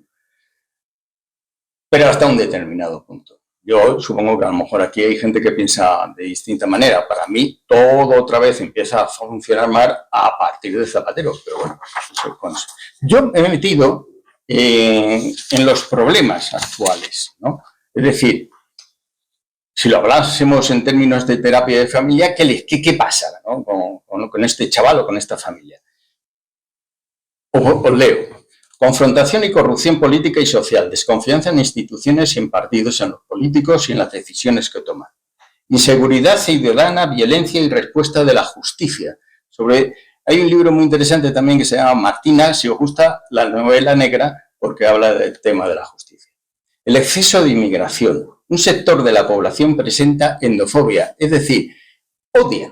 Pero hasta un determinado punto. Yo supongo que a lo mejor aquí hay gente que piensa de distinta manera. Para mí, todo otra vez empieza a funcionar mal a partir de Zapatero. Pero bueno, yo me he metido en los problemas actuales, ¿no? Es decir, si lo hablásemos en términos de terapia de familia, ¿qué pasa, ¿no? con este chaval o con esta familia? Os leo. Confrontación y corrupción política y social, desconfianza en instituciones y en partidos, en los políticos y en las decisiones que toman. Inseguridad ciudadana, violencia y respuesta de la justicia. Hay un libro muy interesante también que se llama Martina, si os gusta, la novela negra, porque habla del tema de la justicia. El exceso de inmigración, un sector de la población presenta endofobia, es decir, odia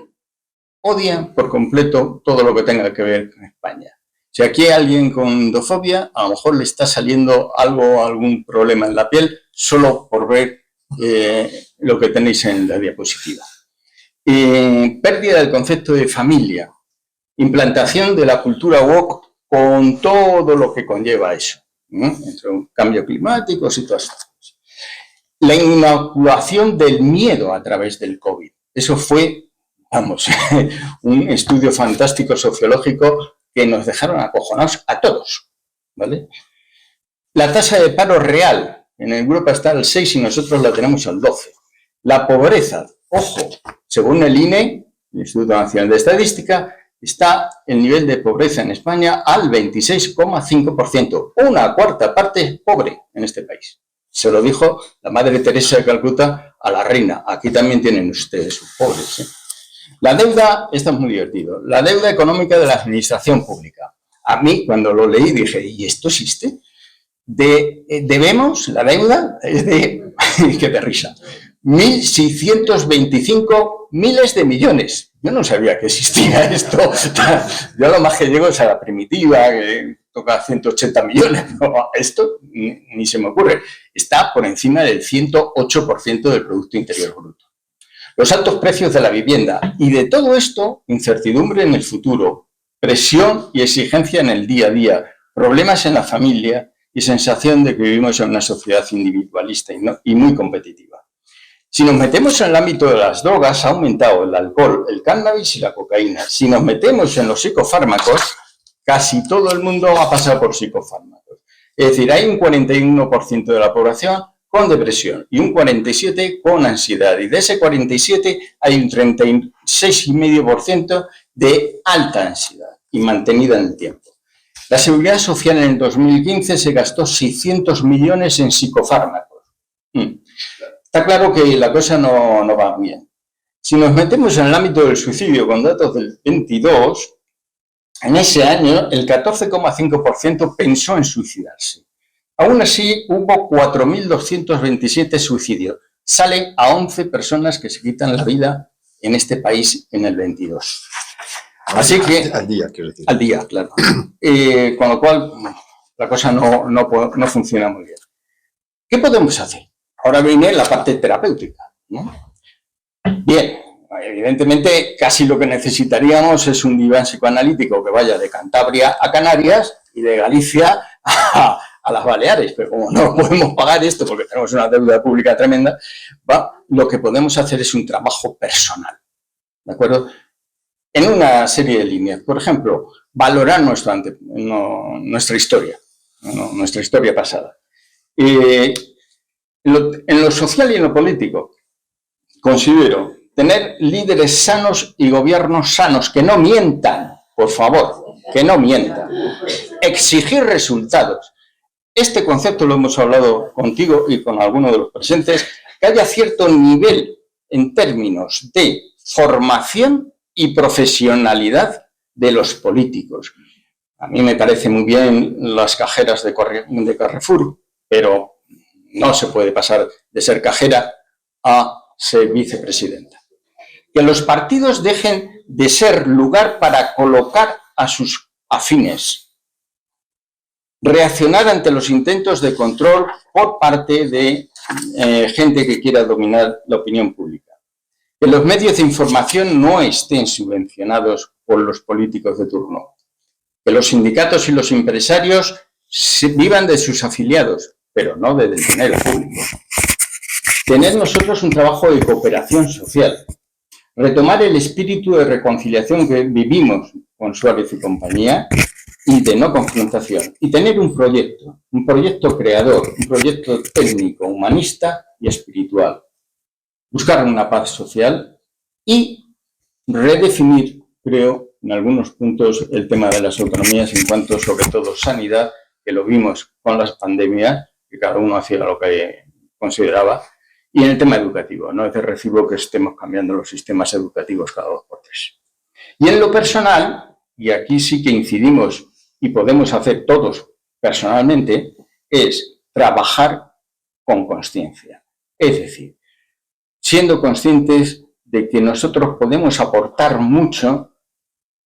por completo todo lo que tenga que ver con España. Si aquí hay alguien con endofobia, a lo mejor le está saliendo algún problema en la piel solo por ver lo que tenéis en la diapositiva. Pérdida del concepto de familia, implantación de la cultura woke con todo lo que conlleva eso, entre un cambio climático y todas estas cosas. La inoculación del miedo a través del COVID. Eso fue, vamos, un estudio fantástico sociológico que nos dejaron acojonados a todos, ¿vale? La tasa de paro real en Europa está al 6 y nosotros la tenemos al 12. La pobreza, ojo, según el INE, el Instituto Nacional de Estadística, está el nivel de pobreza en España al 26,5%. Una cuarta parte pobre en este país. Se lo dijo la Madre Teresa de Calcuta a la reina. Aquí también tienen ustedes sus pobres, ¿eh? La deuda, esto es muy divertido, la deuda económica de la administración pública. A mí, cuando lo leí, dije, ¿y esto existe? Debemos, la deuda es de, qué de risa, 1.625 miles de millones. Yo no sabía que existía esto. Yo lo más que llego es a la primitiva, que toca 180 millones. No, esto ni se me ocurre. Está por encima del 108% del Producto Interior Bruto. Los altos precios de la vivienda y de todo esto, incertidumbre en el futuro, presión y exigencia en el día a día, problemas en la familia y sensación de que vivimos en una sociedad individualista y muy competitiva. Si nos metemos en el ámbito de las drogas, ha aumentado el alcohol, el cannabis y la cocaína. Si nos metemos en los psicofármacos, casi todo el mundo ha pasado por psicofármacos. Es decir, hay un 41% de la población con depresión y un 47% con ansiedad. Y de ese 47% hay un 36,5% de alta ansiedad y mantenida en el tiempo. La Seguridad Social en el 2015 se gastó 600 millones en psicofármacos. Está claro que la cosa no va bien. Si nos metemos en el ámbito del suicidio con datos del 22, en ese año el 14,5% pensó en suicidarse. Aún así, hubo 4.227 suicidios. Salen a 11 personas que se quitan la vida en este país en el 22. Así que... Al día, quiero decir. Al día, claro. Con lo cual, la cosa no funciona muy bien. ¿Qué podemos hacer? Ahora viene la parte terapéutica, ¿no? Bien, evidentemente casi lo que necesitaríamos es un diván psicoanalítico que vaya de Cantabria a Canarias y de Galicia a las Baleares, pero como no podemos pagar esto porque tenemos una deuda pública tremenda, lo que podemos hacer es un trabajo personal, ¿de acuerdo? En una serie de líneas. Por ejemplo, valorar nuestra historia, nuestra historia pasada. En lo social y en lo político, considero tener líderes sanos y gobiernos sanos, que no mientan, por favor, que no mientan. Exigir resultados. Este concepto lo hemos hablado contigo y con algunos de los presentes, que haya cierto nivel en términos de formación y profesionalidad de los políticos. A mí me parece muy bien las cajeras de Carrefour, pero no se puede pasar de ser cajera a ser vicepresidenta. Que los partidos dejen de ser lugar para colocar a sus afines. Reaccionar ante los intentos de control por parte de gente que quiera dominar la opinión pública. Que los medios de información no estén subvencionados por los políticos de turno. Que los sindicatos y los empresarios vivan de sus afiliados, pero no del dinero público. Tener nosotros un trabajo de cooperación social. Retomar el espíritu de reconciliación que vivimos con Suárez y compañía y de no confrontación. Y tener un proyecto creador, un proyecto técnico, humanista y espiritual. Buscar una paz social y redefinir, creo, en algunos puntos el tema de las autonomías en cuanto, sobre todo, sanidad, que lo vimos con las pandemias, que cada uno hacía lo que consideraba, y en el tema educativo. No es de recibo que estemos cambiando los sistemas educativos cada 2 por 3. Y en lo personal, y aquí sí que incidimos y podemos hacer todos personalmente, es trabajar con consciencia. Es decir, siendo conscientes de que nosotros podemos aportar mucho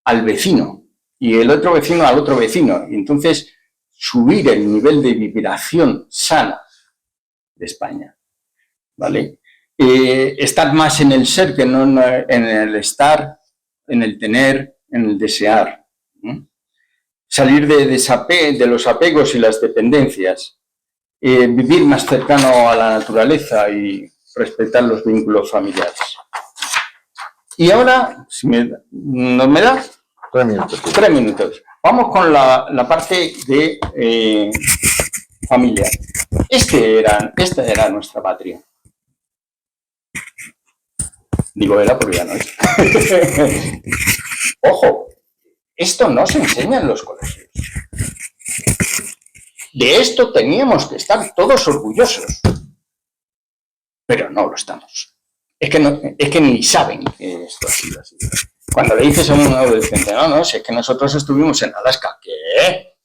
al vecino y el otro vecino al otro vecino. Y entonces subir el nivel de vibración sana de España, ¿vale? Estar más en el ser que no en el estar, en el tener, en el desear. Salir de los apegos y las dependencias. Vivir más cercano a la naturaleza y respetar los vínculos familiares. Y ahora, si ¿nos me da? 3 minutos. 3 minutos. Vamos con la parte de familia. Esta era nuestra patria. Digo era porque ya no es. Ojo, esto no se enseña en los colegios. De esto teníamos que estar todos orgullosos. Pero no lo estamos. Es que ni saben que esto ha sido así. Cuando le dices a un adolescente, no, si es que nosotros estuvimos en Alaska, ¿qué?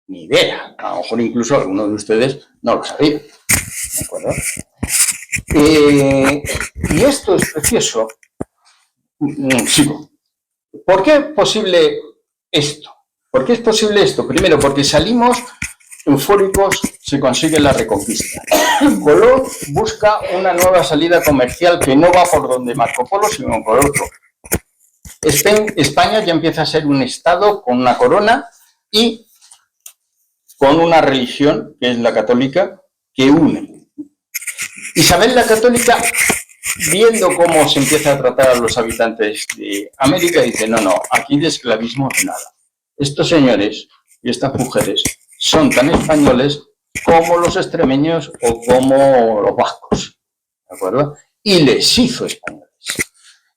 Ni idea. A lo mejor incluso alguno de ustedes no lo sabía. ¿De acuerdo? Y esto es precioso. Sigo. ¿Por qué es posible esto? ¿Por qué es posible esto? Primero, porque salimos eufóricos, se consigue la reconquista. Colón busca una nueva salida comercial que no va por donde Marco Polo, sino por otro. España ya empieza a ser un estado con una corona y con una religión, que es la católica, que une. Isabel la Católica, viendo cómo se empieza a tratar a los habitantes de América, dice, no, aquí de esclavismo nada. Estos señores y estas mujeres son tan españoles como los extremeños o como los vascos, ¿de acuerdo? Y les hizo españoles.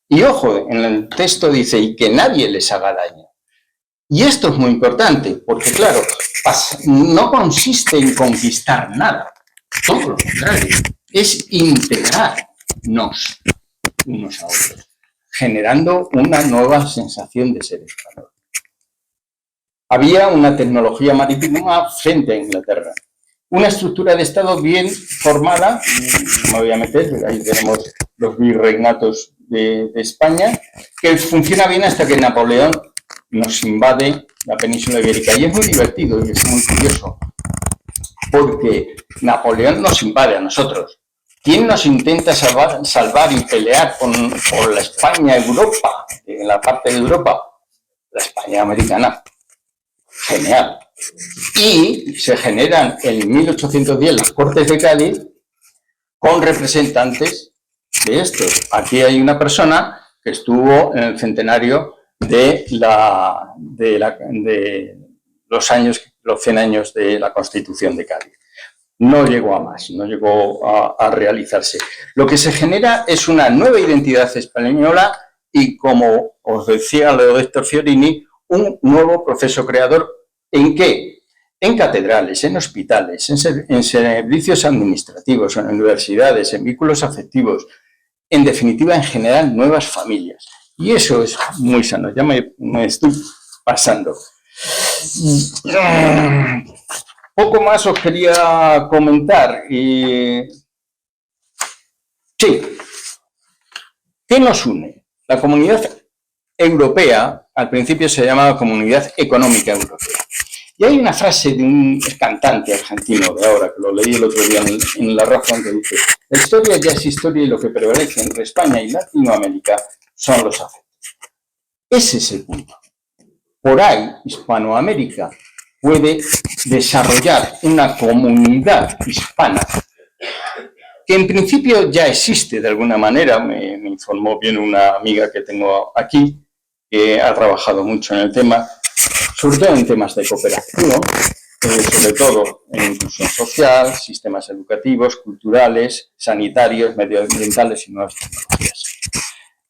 Y ojo, en el texto dice, y que nadie les haga daño. Y esto es muy importante, porque claro, no consiste en conquistar nada, todo lo contrario, es integrarnos unos a otros, generando una nueva sensación de ser español. Había una tecnología marítima frente a Inglaterra, una estructura de Estado bien formada, no me voy a meter, ahí tenemos los virreinatos de España, que funciona bien hasta que Napoleón nos invade la península ibérica. Y es muy divertido y es muy curioso, porque Napoleón nos invade a nosotros. ¿Quién nos intenta salvar y pelear por la España Europa, en la parte de Europa? La España americana. Genial. Y se generan en 1810 las Cortes de Cádiz con representantes de estos. Aquí hay una persona que estuvo en el centenario de los 100 años de la Constitución de Cádiz. No llegó a más, no llegó a realizarse. Lo que se genera es una nueva identidad española y, como os decía Leo de Héctor Fiorini, un nuevo proceso creador. ¿En qué? En catedrales, en hospitales, en servicios administrativos, en universidades, en vínculos afectivos, en definitiva, en general, nuevas familias. Y eso es muy sano, ya me estoy pasando. Poco más os quería comentar. Sí. ¿Qué nos une? La Comunidad Europea, al principio se llamaba Comunidad Económica Europea. Y hay una frase de un cantante argentino de ahora, que lo leí el otro día en La Razón, que dice: la historia ya es historia y lo que prevalece entre España y Latinoamérica son los afectos. Ese es el punto. Por ahí, Hispanoamérica puede desarrollar una comunidad hispana que en principio ya existe de alguna manera. Me informó bien una amiga que tengo aquí, que ha trabajado mucho en el tema, sobre todo en temas de cooperación, sobre todo en inclusión social, sistemas educativos, culturales, sanitarios, medioambientales y nuevas tecnologías.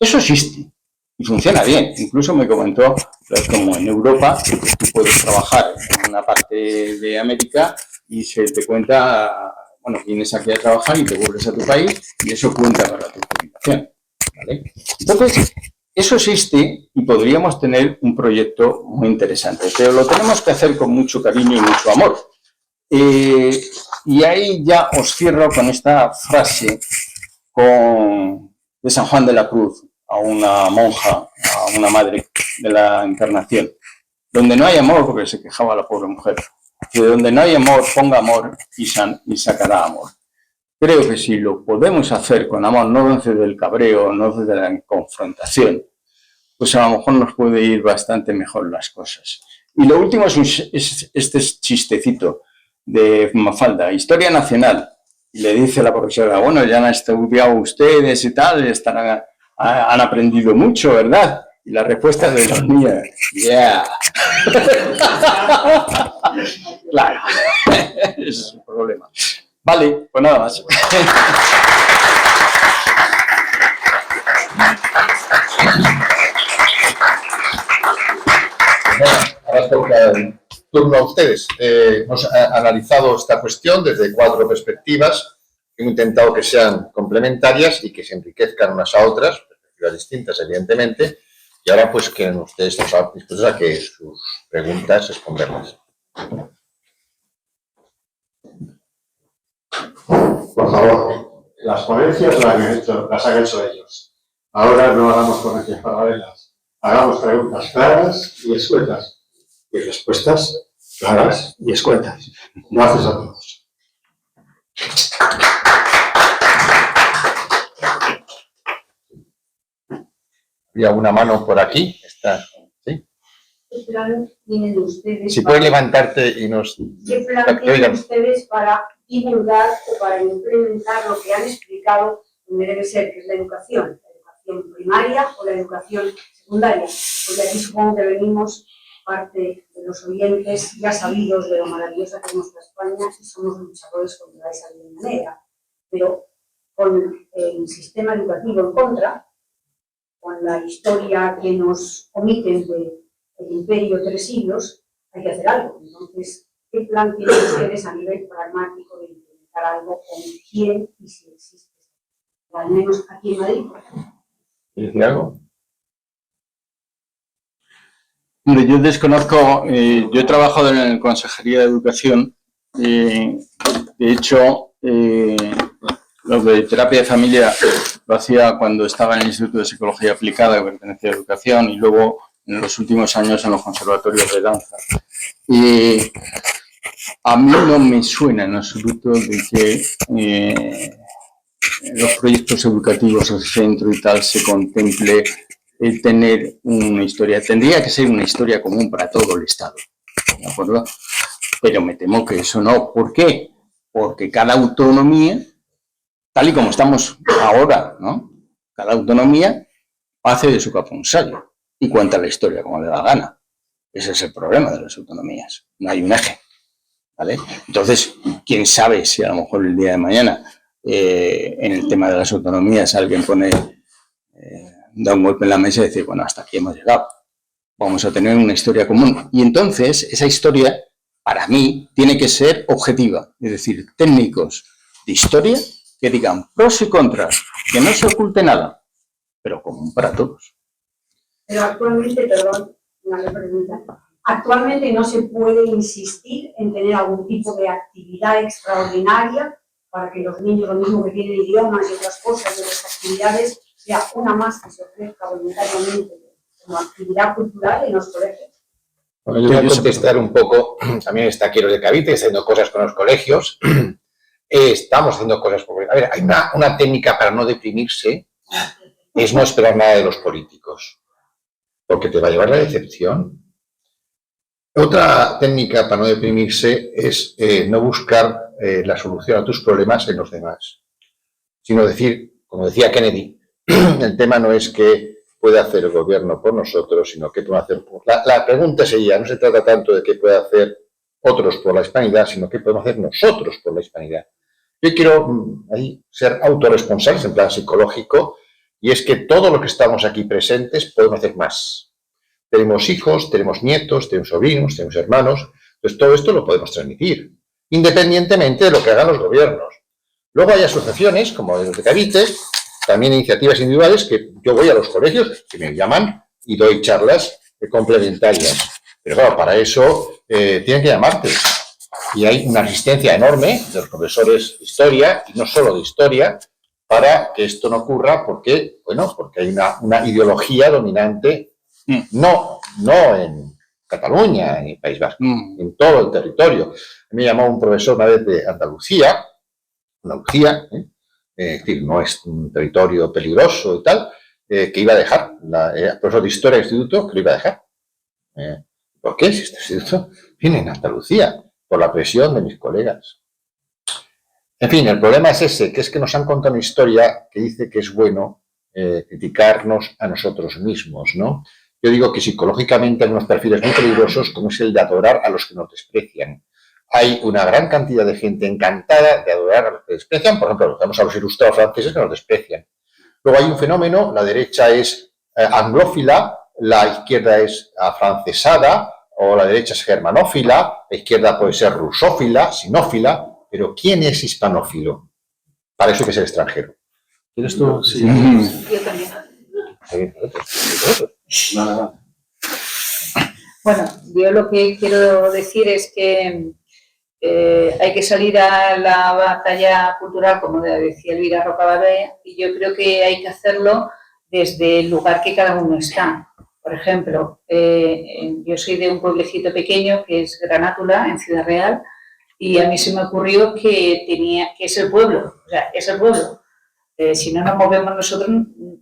Eso existe y funciona bien. Incluso me comentó, como en Europa, tú puedes trabajar en una parte de América y se te cuenta, bueno, vienes aquí a trabajar y te vuelves a tu país y eso cuenta para tu jubilación, ¿vale? Entonces, eso existe y podríamos tener un proyecto muy interesante, pero lo tenemos que hacer con mucho cariño y mucho amor. Y ahí ya os cierro con esta frase de San Juan de la Cruz, a una monja, a una madre de la Encarnación. Donde no hay amor, porque se quejaba la pobre mujer, que donde no hay amor, ponga amor y sacará amor. Creo que si lo podemos hacer con amor, no desde el cabreo, no desde la confrontación, pues a lo mejor nos puede ir bastante mejor las cosas. Y lo último es este chistecito de Mafalda, Historia Nacional. Y le dice la profesora, bueno, ya han estudiado ustedes y tal, han aprendido mucho, ¿verdad? Y la respuesta de los niños, yeah. Claro, ese es el problema. Vale, pues nada más. Ahora toca el turno a ustedes. Hemos analizado esta cuestión desde 4 perspectivas. Hemos intentado que sean complementarias y que se enriquezcan unas a otras, perspectivas distintas, evidentemente. Y ahora, pues, que ustedes están dispuestos a que sus preguntas responderlas. Por favor, las ponencias las han hecho ellos. Ahora no hagamos ponencias paralelas. Hagamos preguntas claras y escuetas. Y respuestas claras y escuetas. Gracias a todos. Había una mano por aquí. Está, ¿sí? ¿Qué plan tienen ustedes? Si puedes levantarte y nos... ¿Qué plan tienen ustedes para divulgar o para implementar lo que han explicado donde debe ser, que es la educación primaria o la educación secundaria? Porque aquí supongo que venimos parte de los oyentes ya sabidos de lo maravillosa que es nuestra España y somos luchadores contra esa manera, pero con el sistema educativo en contra, con la historia que nos omiten del imperio 3 siglos, hay que hacer algo. Entonces, ¿qué plan tienen ustedes a nivel pragmático de implementar algo? ¿Con quién y si existe? O al menos aquí en Madrid, por ejemplo. ¿Quieres decir algo? Yo desconozco, yo he trabajado en la Consejería de Educación, de hecho, lo de terapia de familia lo hacía cuando estaba en el Instituto de Psicología Aplicada, que pertenecía a Educación, y luego en los últimos años en los conservatorios de danza. Y a mí no me suena en absoluto de que los proyectos educativos al centro y tal se contemple tener una historia. Tendría que ser una historia común para todo el Estado, ¿de acuerdo? Pero me temo que eso no. ¿Por qué? Porque cada autonomía, tal y como estamos ahora, ¿no? Cada autonomía hace de su capa un sallo y cuenta la historia como le da gana. Ese es el problema de las autonomías. No hay un eje, ¿vale? Entonces, quién sabe si a lo mejor el día de mañana en el tema de las autonomías alguien da un golpe en la mesa y dice, bueno, hasta aquí hemos llegado. Vamos a tener una historia común. Y entonces, esa historia, para mí, tiene que ser objetiva. Es decir, técnicos de historia que digan pros y contras, que no se oculte nada, pero común para todos. Pero actualmente, perdón, una pregunta, actualmente no se puede insistir en tener algún tipo de actividad extraordinaria para que los niños, lo mismo que tienen idiomas y otras cosas de las actividades, sea una más que se ofrezca voluntariamente como actividad cultural en los colegios. Bueno, yo voy a contestar un poco, también está Quiero de Cavite, haciendo cosas con los colegios. Estamos haciendo cosas con... A ver, hay una técnica para no deprimirse, es no esperar nada de los políticos, porque te va a llevar la decepción. Otra técnica para no deprimirse es no buscar la solución a tus problemas en los demás, sino decir, como decía Kennedy, el tema no es qué puede hacer el gobierno por nosotros, sino qué puede hacer por... La pregunta sería, no se trata tanto de qué puede hacer otros por la hispanidad, sino qué podemos hacer nosotros por la hispanidad. Yo quiero ahí ser autorresponsables en plan psicológico, y es que todo lo que estamos aquí presentes podemos hacer más. Tenemos hijos, tenemos nietos, tenemos sobrinos, tenemos hermanos, entonces todo esto lo podemos transmitir, independientemente de lo que hagan los gobiernos. Luego hay asociaciones, como el de Cavite, también iniciativas individuales, que yo voy a los colegios, que me llaman, y doy charlas complementarias. Pero claro, para eso tienen que llamarte. Y hay una resistencia enorme de los profesores de historia, y no solo de historia, para que esto no ocurra porque, bueno, porque hay una ideología dominante, no en Cataluña, en el País Vasco, en todo el territorio. Me llamó un profesor una vez de Andalucía, es decir, no es un territorio peligroso y tal, que iba a dejar, el profesor de historia del instituto, que lo iba a dejar. ¿Por qué? Si este instituto viene en Andalucía, por la presión de mis colegas. En fin, el problema es ese, que es que nos han contado una historia que dice que es bueno criticarnos a nosotros mismos, ¿no? Yo digo que psicológicamente hay unos perfiles muy peligrosos, como es el de adorar a los que nos desprecian. Hay una gran cantidad de gente encantada de adorar a los que desprecian. Por ejemplo, tenemos a los ilustrados franceses que nos desprecian. Luego hay un fenómeno, la derecha es anglófila, la izquierda es afrancesada, o la derecha es germanófila, la izquierda puede ser rusófila, sinófila, pero ¿quién es hispanófilo? Para eso hay que ser extranjero. ¿Quieres tú? Sí. Yo también. Bueno, yo lo que quiero decir es que hay que salir a la batalla cultural, como decía Elvira Rocababe, y yo creo que hay que hacerlo desde el lugar que cada uno está. Por ejemplo, yo soy de un pueblecito pequeño que es Granátula, en Ciudad Real, y a mí se me ocurrió que es el pueblo, o sea, es el pueblo. Si no nos movemos nosotros,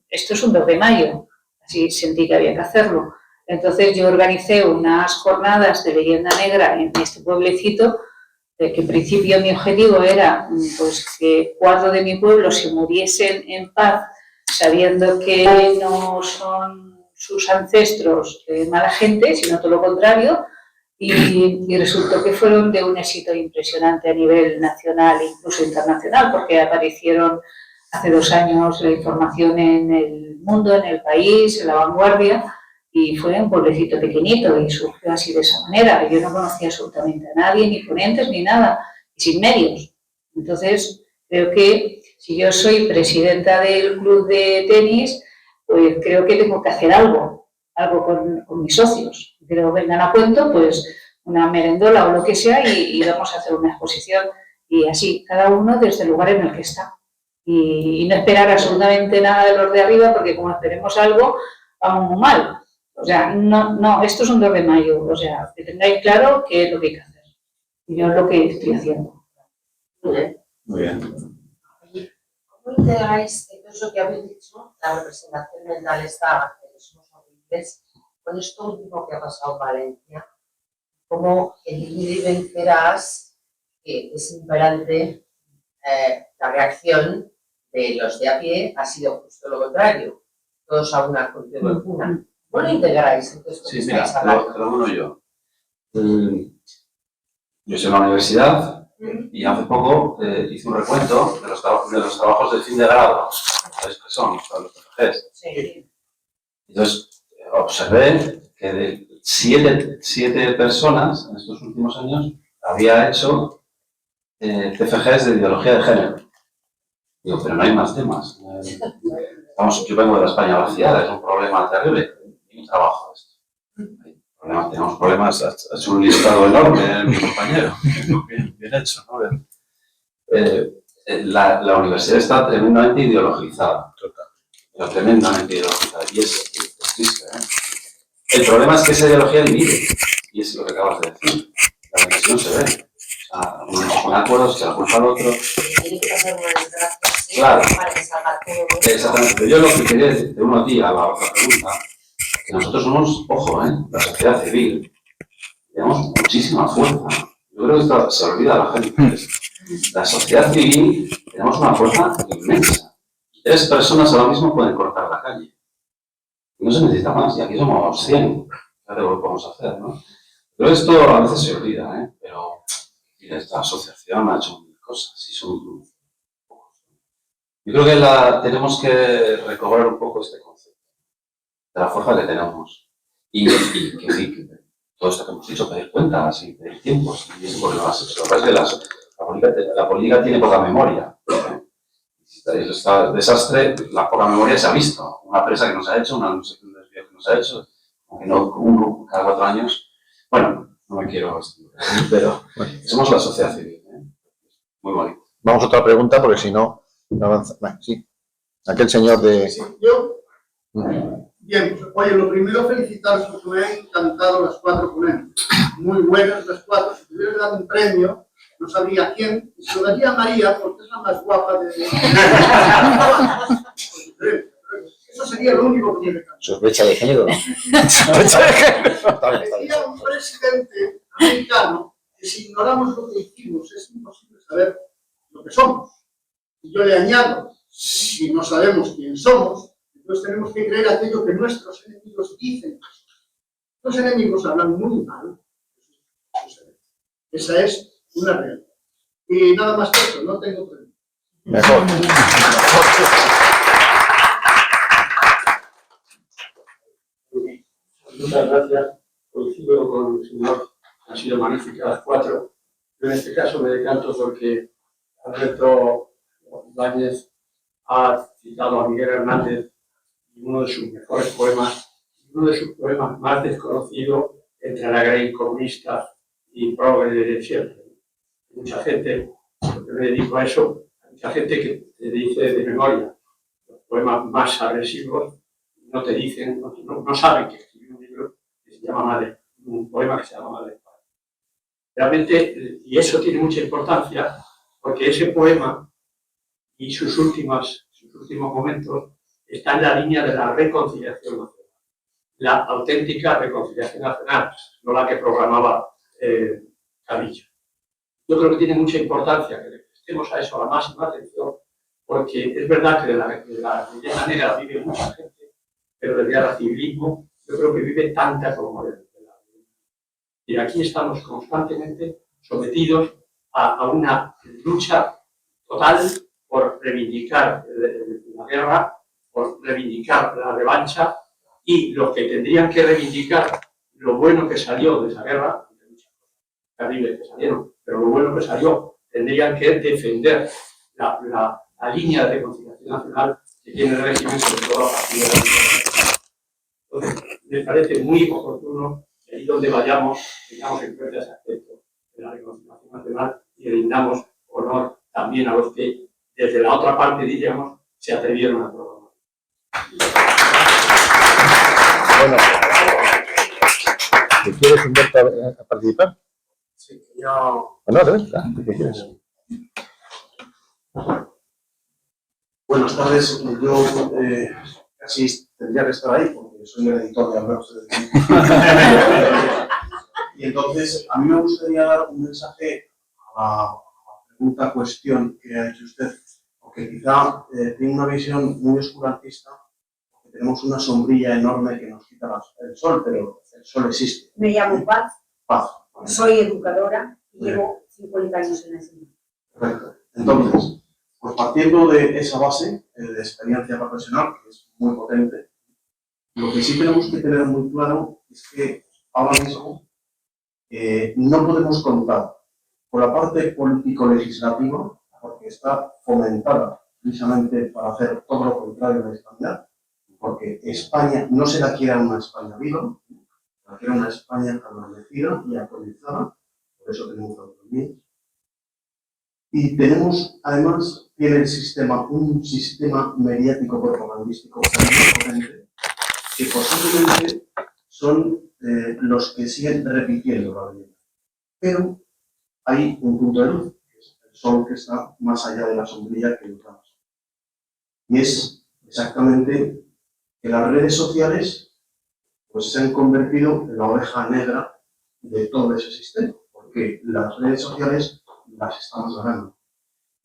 esto es un 2 de mayo, así sentí que había que hacerlo. Entonces yo organicé unas jornadas de leyenda negra en este pueblecito, que en principio mi objetivo era pues, que 4 de mi pueblo se muriesen en paz, sabiendo que no son sus ancestros mala gente, sino todo lo contrario, y resultó que fueron de un éxito impresionante a nivel nacional e incluso internacional, porque aparecieron hace 2 años la información en el mundo, en el país, en La Vanguardia, y fue un pueblecito pequeñito y surgió así de esa manera. Yo no conocía absolutamente a nadie, ni ponentes, ni nada, y sin medios. Entonces, creo que si yo soy presidenta del club de tenis, pues creo que tengo que hacer algo con mis socios. Que vengan a cuento, pues una merendola o lo que sea, y vamos a hacer una exposición. Y así, cada uno desde el lugar en el que está. Y no esperar absolutamente nada de los de arriba, porque como esperemos algo, vamos muy mal. O sea, no, esto es un 2 de mayo, o sea, que tengáis claro qué es lo que hay que hacer. Y yo es lo que estoy haciendo. Muy bien. ¿Cómo integráis todo eso que habéis dicho, la representación del malestar, que somos horribles, con esto último que ha pasado en Valencia? ¿Cómo el dividir y vencerás, que es imperante, la reacción de los de a pie ha sido justo lo contrario? Todos a una contra una. ¿Cómo lo integráis? Entonces, Sí, mira, te lo uno yo. Yo soy en la universidad y hace poco hice un recuento de los trabajos de fin de grado. ¿Sabéis qué son? Los PFGs. Sí. Entonces, observé que de 7 personas en estos últimos años había hecho TFGs de ideología de género. Digo, pero no hay más temas. Yo vengo de la España vaciada, es un problema terrible. Y un trabajo esto. Tenemos problemas, es un listado enorme, mi compañero. Bien hecho, ¿no? La universidad está tremendamente ideologizada. Pero tremendamente ideologizada. Y es triste, ¿eh? El problema es que esa ideología divide. Y es lo que acabas de decir. La división se ve. O sea, uno no se pone de acuerdo, se la culpa al otro. Tiene que pasar una desgracia así, Claro. para que salga todo. Exactamente. Pero yo lo que quería decirte uno a ti, a la otra pregunta, que nosotros somos, ojo, la sociedad civil, tenemos muchísima fuerza. Yo creo que esto se olvida a la gente. La sociedad civil tenemos una fuerza inmensa. 3 personas ahora mismo pueden cortar la calle. Y no se necesita más, y aquí somos 100. Claro, lo podemos hacer, ¿no? Pero esto a veces se olvida, ¿eh? Pero esta asociación ha hecho mil cosas y son pocos. Yo creo que tenemos que recobrar un poco este concepto de la fuerza que tenemos. Y que sí, que todo esto que hemos dicho, pedir cuentas y pedir tiempos, y eso porque no lo has hecho. Lo que pasa es que la política tiene poca memoria. Este desastre, la poca memoria se ha visto. Una presa que no se ha hecho, un desvío que no se ha hecho, aunque no cada 4 años. Bueno, no me quiero pero somos la sociedad civil, ¿eh? Muy bonito. Vamos a otra pregunta porque si no, no avanza. Vale, sí. Aquel señor de... Sí, yo, bien, pues, oye, lo primero felicitaros porque me han encantado las 4 ponencias. Muy buenas las 4. Si tuviera dado un premio, no sabría a quién, y se lo daría a María porque es la más guapa de... Eso sería lo único que me encanta. Sospecha de género, ¿no? Sospecha de género. Está bien, está bien. Decía un presidente americano que si ignoramos lo que hicimos es imposible saber lo que somos. Y yo le añado, si no sabemos quién somos, entonces tenemos que creer aquello que nuestros enemigos dicen. Los enemigos hablan muy mal. Esa es una realidad. Y nada más que eso, no tengo problema. Mejor. Muchas gracias. Coincido con el señor. Han sido magníficas las 4. Yo en este caso me decanto porque Alberto Ibáñez ha citado a Miguel Hernández y uno de sus mejores poemas, uno de sus poemas más desconocidos entre la grey comunista y progre de siempre. Mucha gente, yo me dedico a eso, hay mucha gente que te dice de memoria los poemas más agresivos, no te dicen, no saben que escribió un libro que se llama Madre, un poema que se llama Madre. Realmente, y eso tiene mucha importancia, porque ese poema y sus últimos momentos están en la línea de la reconciliación nacional, la auténtica reconciliación nacional, no la que programaba Cadillo. Yo creo que tiene mucha importancia que le prestemos a eso la máxima atención, porque es verdad que de la leyenda negra vive mucha gente, pero del guerra-civilismo yo creo que vive tanta como de la. Y aquí estamos constantemente sometidos a una lucha total por reivindicar la guerra, por reivindicar la revancha, y los que tendrían que reivindicar lo bueno que salió de esa guerra, muchas cosas terribles que salieron, pero lo bueno que salió, tendrían que defender la línea de reconciliación nacional que tiene el régimen sobre todo a partir de la guerra. Entonces, me parece muy oportuno que ahí donde vayamos tengamos en cuenta ese aspecto de la reconciliación nacional y rindamos honor también a los que desde la otra parte, diríamos, se atrevieron a programar. Bueno, ¿te quieres Humberto a participar? Sí, yo... Bueno, adelante, ¿qué quieres? Buenas tardes, yo casi tendría que estar ahí porque soy el editor de Alberto. Y entonces, a mí me gustaría dar un mensaje a la pregunta, cuestión que ha hecho usted, porque quizá tiene una visión muy oscurantista, porque tenemos una sombrilla enorme que nos quita el sol, pero el sol existe. Me llamo Paz, Paz. soy educadora y llevo 50 años en la enseñanza. Perfecto. Entonces, pues partiendo de esa base de experiencia profesional, que es muy potente, lo que sí tenemos que tener muy claro es que ahora mismo no podemos contar con la parte político-legislativa, porque está fomentada precisamente para hacer todo lo contrario de España, porque España no se la quiere una España viva, la quiere una España adormecida y actualizada, por eso tenemos autonomía. Y tenemos, además, tiene el sistema, un sistema mediático propagandístico muy potente, que posiblemente son los que siguen repitiendo la leyenda. Pero hay un punto de luz, que es el sol que está más allá de la sombrilla que notamos. Y es exactamente que las redes sociales pues, se han convertido en la oveja negra de todo ese sistema, porque las redes sociales las estamos ganando.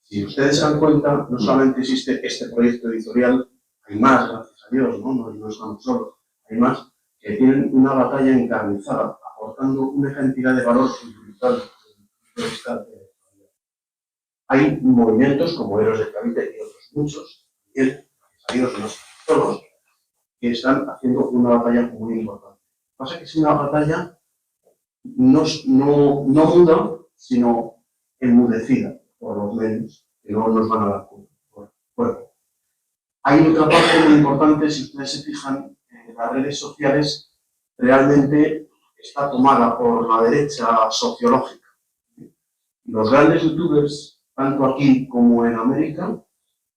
Si ustedes se dan cuenta, no solamente existe este proyecto editorial, hay más, gracias a Dios, no estamos solos, hay más que tienen una batalla encarnizada, aportando una cantidad de valor brutal. Hay movimientos como Héroes del Cavite y otros muchos, y gracias a Dios no todos, que están haciendo una batalla muy importante. Lo que pasa es que es una batalla no muda, sino enmudecida por los medios, que no nos van a dar cuenta. Hay otra parte muy importante, si ustedes se fijan, las redes sociales realmente está tomada por la derecha sociológica. Los grandes youtubers, tanto aquí como en América,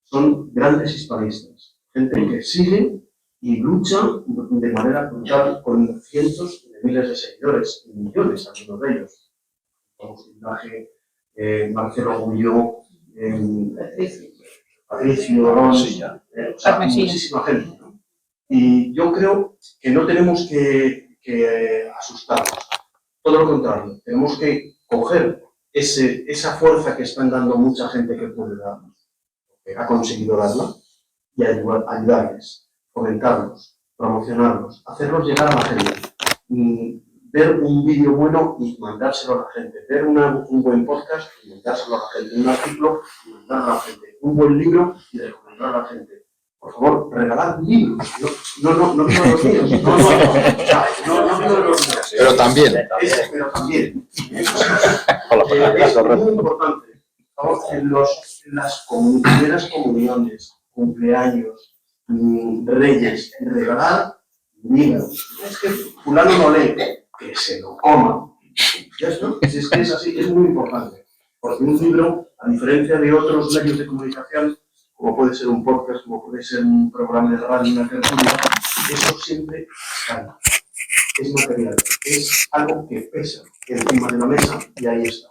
son grandes hispanistas. Gente que sigue y lucha de manera brutal con cientos de miles de seguidores, millones algunos de ellos. Agustín Laje, Marcelo Gulló, Patricio Ron, muchísima gente, ¿no? Y yo creo que no tenemos que asustarnos. Todo lo contrario, tenemos que coger esa fuerza que están dando mucha gente que puede darnos, que ha conseguido darla, y ayudarles, fomentarlos, promocionarlos, hacerlos llegar a la gente. Ver un vídeo bueno y mandárselo a la gente, ver un buen podcast y mandárselo a la gente, un artículo y mandarlo a la gente, un buen libro y recomendarlo a la gente. Por favor, regalar libros. No digo los míos. No digo los míos. Pero también. Pero también. Es muy importante. Por favor, en las primeras comuniones, cumpleaños, reyes, regalar libros. Es que fulano no lee, que se lo coma. ¿Ya está? Es que es así, es muy importante. Porque un libro, a diferencia de otros medios de comunicación, como puede ser un podcast, como puede ser un programa de radio, una tertulia, eso siempre gana. Es material, es algo que pesa encima de la mesa y ahí está.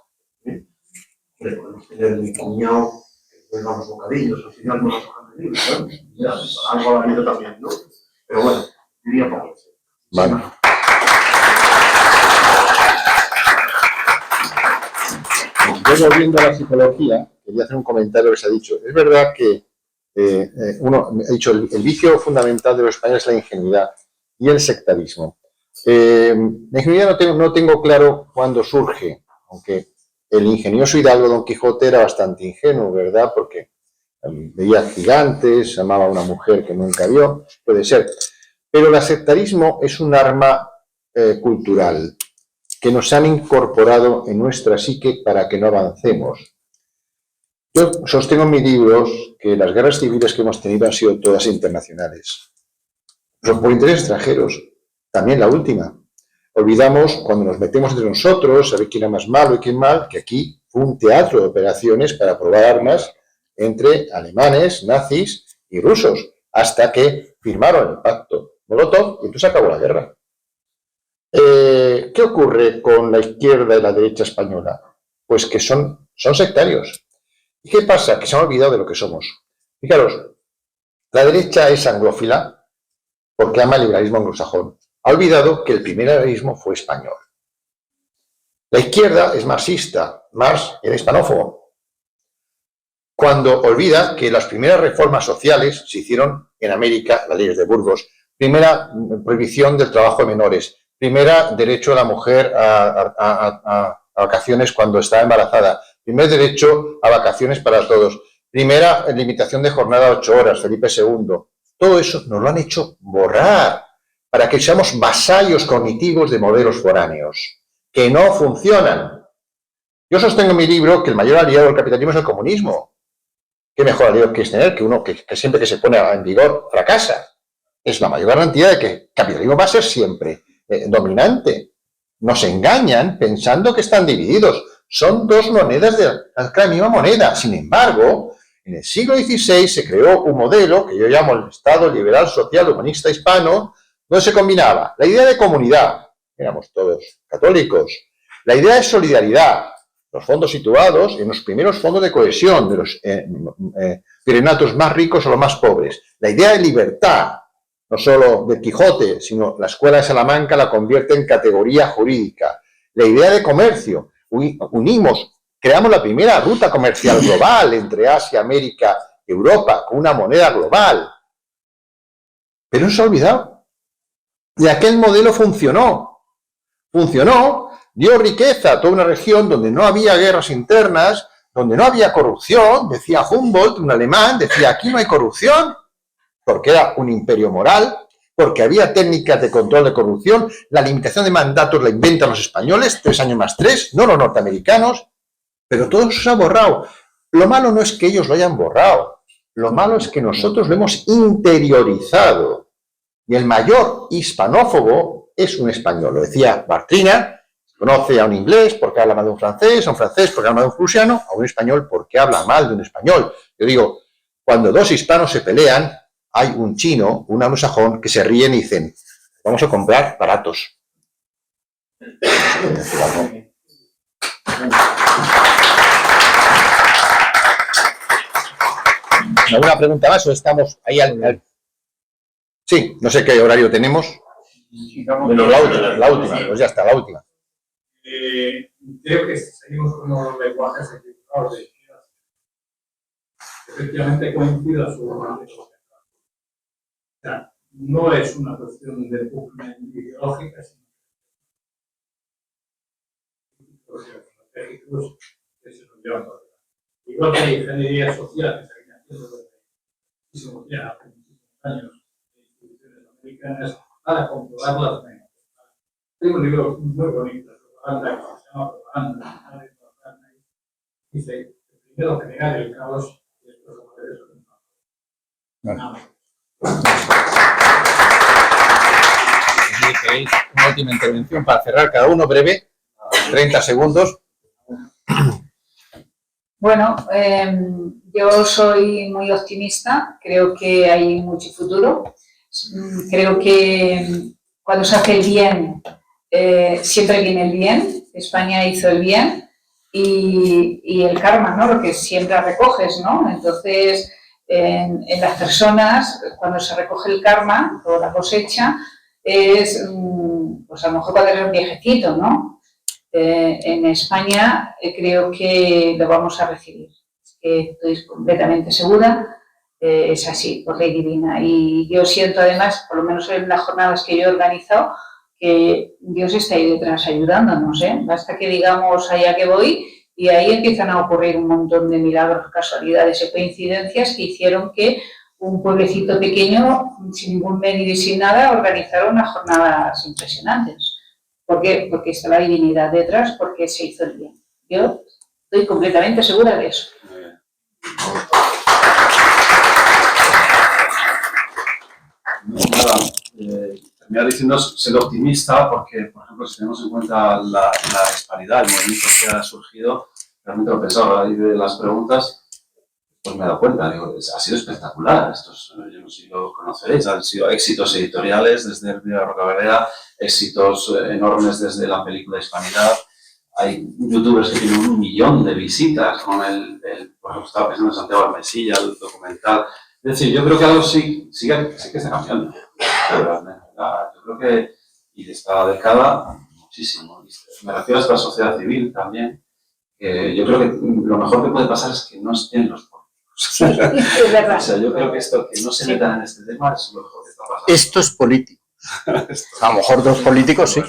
Podemos tener un cuñado que venga los bocadillos, al final no las hojas de libro, ¿no? Ya, algo ha habido también, ¿no? Pero bueno, diría poco. Vale. Yo, volviendo a la psicología, quería hacer un comentario que se ha dicho. Es verdad que uno ha dicho el vicio fundamental de los españoles es la ingenuidad y el sectarismo. La ingenuidad no tengo claro cuándo surge, aunque el ingenioso hidalgo Don Quijote era bastante ingenuo, ¿verdad? Porque veía gigantes, amaba a una mujer que nunca vio, puede ser. Pero el sectarismo es un arma cultural que nos han incorporado en nuestra psique para que no avancemos. Yo sostengo en mis libros que las guerras civiles que hemos tenido han sido todas internacionales. Son por intereses extranjeros. También la última. Olvidamos, cuando nos metemos entre nosotros, saber quién era más malo y quién mal, que aquí fue un teatro de operaciones para probar armas entre alemanes, nazis y rusos, hasta que firmaron el pacto Molotov y entonces acabó la guerra. ¿Qué ocurre con la izquierda y la derecha española? Pues que son sectarios. ¿Y qué pasa? Que se han olvidado de lo que somos. Fijaros, la derecha es anglófila porque ama el liberalismo anglosajón. Ha olvidado que el primer liberalismo fue español. La izquierda es marxista. Marx era hispanófobo. Cuando olvida que las primeras reformas sociales se hicieron en América, las leyes de Burgos, primera prohibición del trabajo de menores, primera derecho de la mujer a vacaciones cuando está embarazada, primer derecho a vacaciones para todos, primera limitación de jornada a 8 horas, Felipe II. Todo eso nos lo han hecho borrar para que seamos vasallos cognitivos de modelos foráneos, que no funcionan. Yo sostengo en mi libro que el mayor aliado del capitalismo es el comunismo. ¿Qué mejor aliado quieres tener que uno que siempre que se pone en vigor fracasa? Es la mayor garantía de que el capitalismo va a ser siempre dominante. Nos engañan pensando que están divididos. Son dos monedas de la misma moneda. Sin embargo, en el siglo XVI se creó un modelo que yo llamo el Estado liberal, social, humanista, hispano, donde se combinaba la idea de comunidad, éramos todos católicos, la idea de solidaridad, los fondos situados en los primeros fondos de cohesión de los virreinatos más ricos o los más pobres, la idea de libertad, no solo del Quijote, sino la Escuela de Salamanca la convierte en categoría jurídica, la idea de comercio, creamos la primera ruta comercial global entre Asia, América y Europa, con una moneda global. Pero no se ha olvidado. Y aquel modelo funcionó, dio riqueza a toda una región donde no había guerras internas, donde no había corrupción, decía Humboldt, un alemán, decía aquí no hay corrupción, porque era un imperio moral, porque había técnicas de control de corrupción, la limitación de mandatos la inventan los españoles, 3 años más 3, no los norteamericanos, pero todo eso se ha borrado. Lo malo no es que ellos lo hayan borrado, lo malo es que nosotros lo hemos interiorizado. Y el mayor hispanófobo es un español. Lo decía Bartrina, conoce a un inglés porque habla mal de un francés, a un francés porque habla mal de un prusiano, a un español porque habla mal de un español. Yo digo, cuando dos hispanos se pelean, hay un chino, un anglosajón, que se ríen y dicen, vamos a comprar baratos. ¿Alguna pregunta más o estamos ahí al... Sí, no sé qué horario tenemos. Menos la última, pues ya está, la última. Creo que seguimos con los lenguajes equivocados de ideas. Efectivamente coincido absolutamente con eso. O sea, no es una cuestión de pugna ideológica, sino los estratégicos que se nos llevan por delante. Igual que la ingeniería social que se viene haciendo desde muchísimos años en instituciones americanas para controlarlas menos. Tengo un libro muy bonito, Propaganda, que se llama Propaganda, dice, primero generar el caos y después hacer eso. Si queréis una última intervención para cerrar, cada uno breve, 30 segundos. Bueno, yo soy muy optimista, creo que hay mucho futuro. Creo que cuando se hace el bien, siempre viene el bien. España hizo el bien y el karma, ¿no? Lo que siempre recoges, ¿no? Entonces, en las personas, cuando se recoge el karma o la cosecha, es, pues a lo mejor cuando eres un viejecito, ¿no? En España creo que lo vamos a recibir. Estoy completamente segura. Es así, por ley divina. Y yo siento además, por lo menos en las jornadas que yo he organizado, que Dios está ahí detrás ayudándonos, ¿eh? Basta que digamos allá que voy y ahí empiezan a ocurrir un montón de milagros, casualidades y coincidencias que hicieron que un pueblecito pequeño, sin ningún medio y sin nada, organizara unas jornadas impresionantes. ¿Por qué? Porque está la divinidad detrás, porque se hizo el bien. Yo estoy completamente segura de eso. Nada, terminar diciendo ser optimista porque, por ejemplo, si tenemos en cuenta la hispanidad, el movimiento que ha surgido, realmente lo pensaba a raíz de las preguntas, pues me he dado cuenta, digo, ha sido espectacular. Estos, yo no sé si lo conoceréis, han sido éxitos editoriales desde el Día de Rocaberrea, éxitos enormes desde la película Hispanidad. Hay youtubers que tienen 1 millón de visitas, con por ejemplo, estaba pensando en Santiago Armesilla, el documental. Es decir, yo creo que algo sí que está cambiando. Yo creo que, y de esta década, muchísimo. Me refiero a esta sociedad civil también. Yo creo que lo mejor que puede pasar es que no estén los políticos. Sí, es verdad. O sea, yo creo que esto, que no se metan en este tema, es lo mejor que está pasando. Esto es político. A lo mejor dos políticos, sí.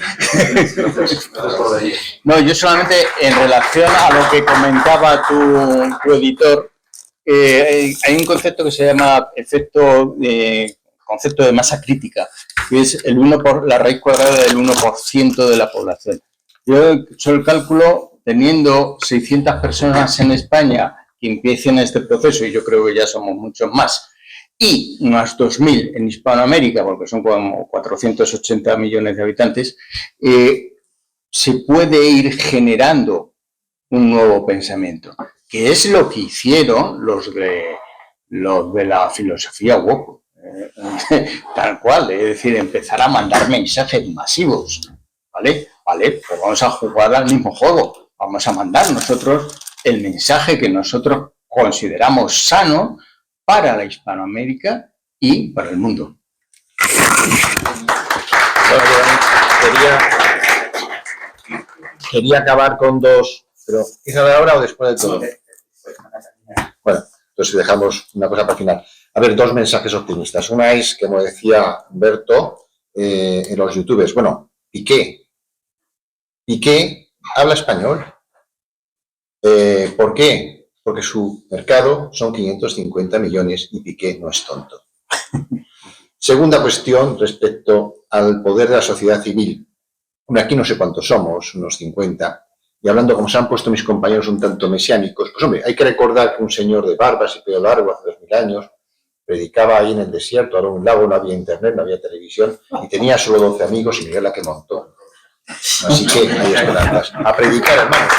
Gracias por venir. No, yo solamente en relación a lo que comentaba tu editor, hay un concepto que se llama concepto de masa crítica, que es la raíz cuadrada del 1% de la población. Yo he hecho el cálculo, teniendo 600 personas en España que empiecen este proceso, y yo creo que ya somos muchos más, y unas 2.000 en Hispanoamérica, porque son como 480 millones de habitantes, se puede ir generando un nuevo pensamiento, que es lo que hicieron los de la filosofía woke, tal cual, es decir, empezar a mandar mensajes masivos, ¿vale? Vale, pues vamos a jugar al mismo juego, vamos a mandar nosotros el mensaje que nosotros consideramos sano para la Hispanoamérica y para el mundo. Quería acabar con dos, pero ¿quieres hablar ahora o después de todo? Bueno, entonces dejamos una cosa para el final. A ver, dos mensajes optimistas. Una es, como decía Humberto, en los youtubers. Bueno, Piqué habla español. ¿Por qué? Porque su mercado son 550 millones y Piqué no es tonto. Segunda cuestión respecto al poder de la sociedad civil. Hombre, aquí no sé cuántos somos, unos 50, y hablando como se han puesto mis compañeros un tanto mesiánicos, pues hombre, hay que recordar que un señor de barbas y pelo largo hace 2000 años predicaba ahí en el desierto, ahora un lago, no había internet, no había televisión, y tenía solo 12 amigos y mirad la que montó. Así que hay esperanzas. A predicar, hermanos.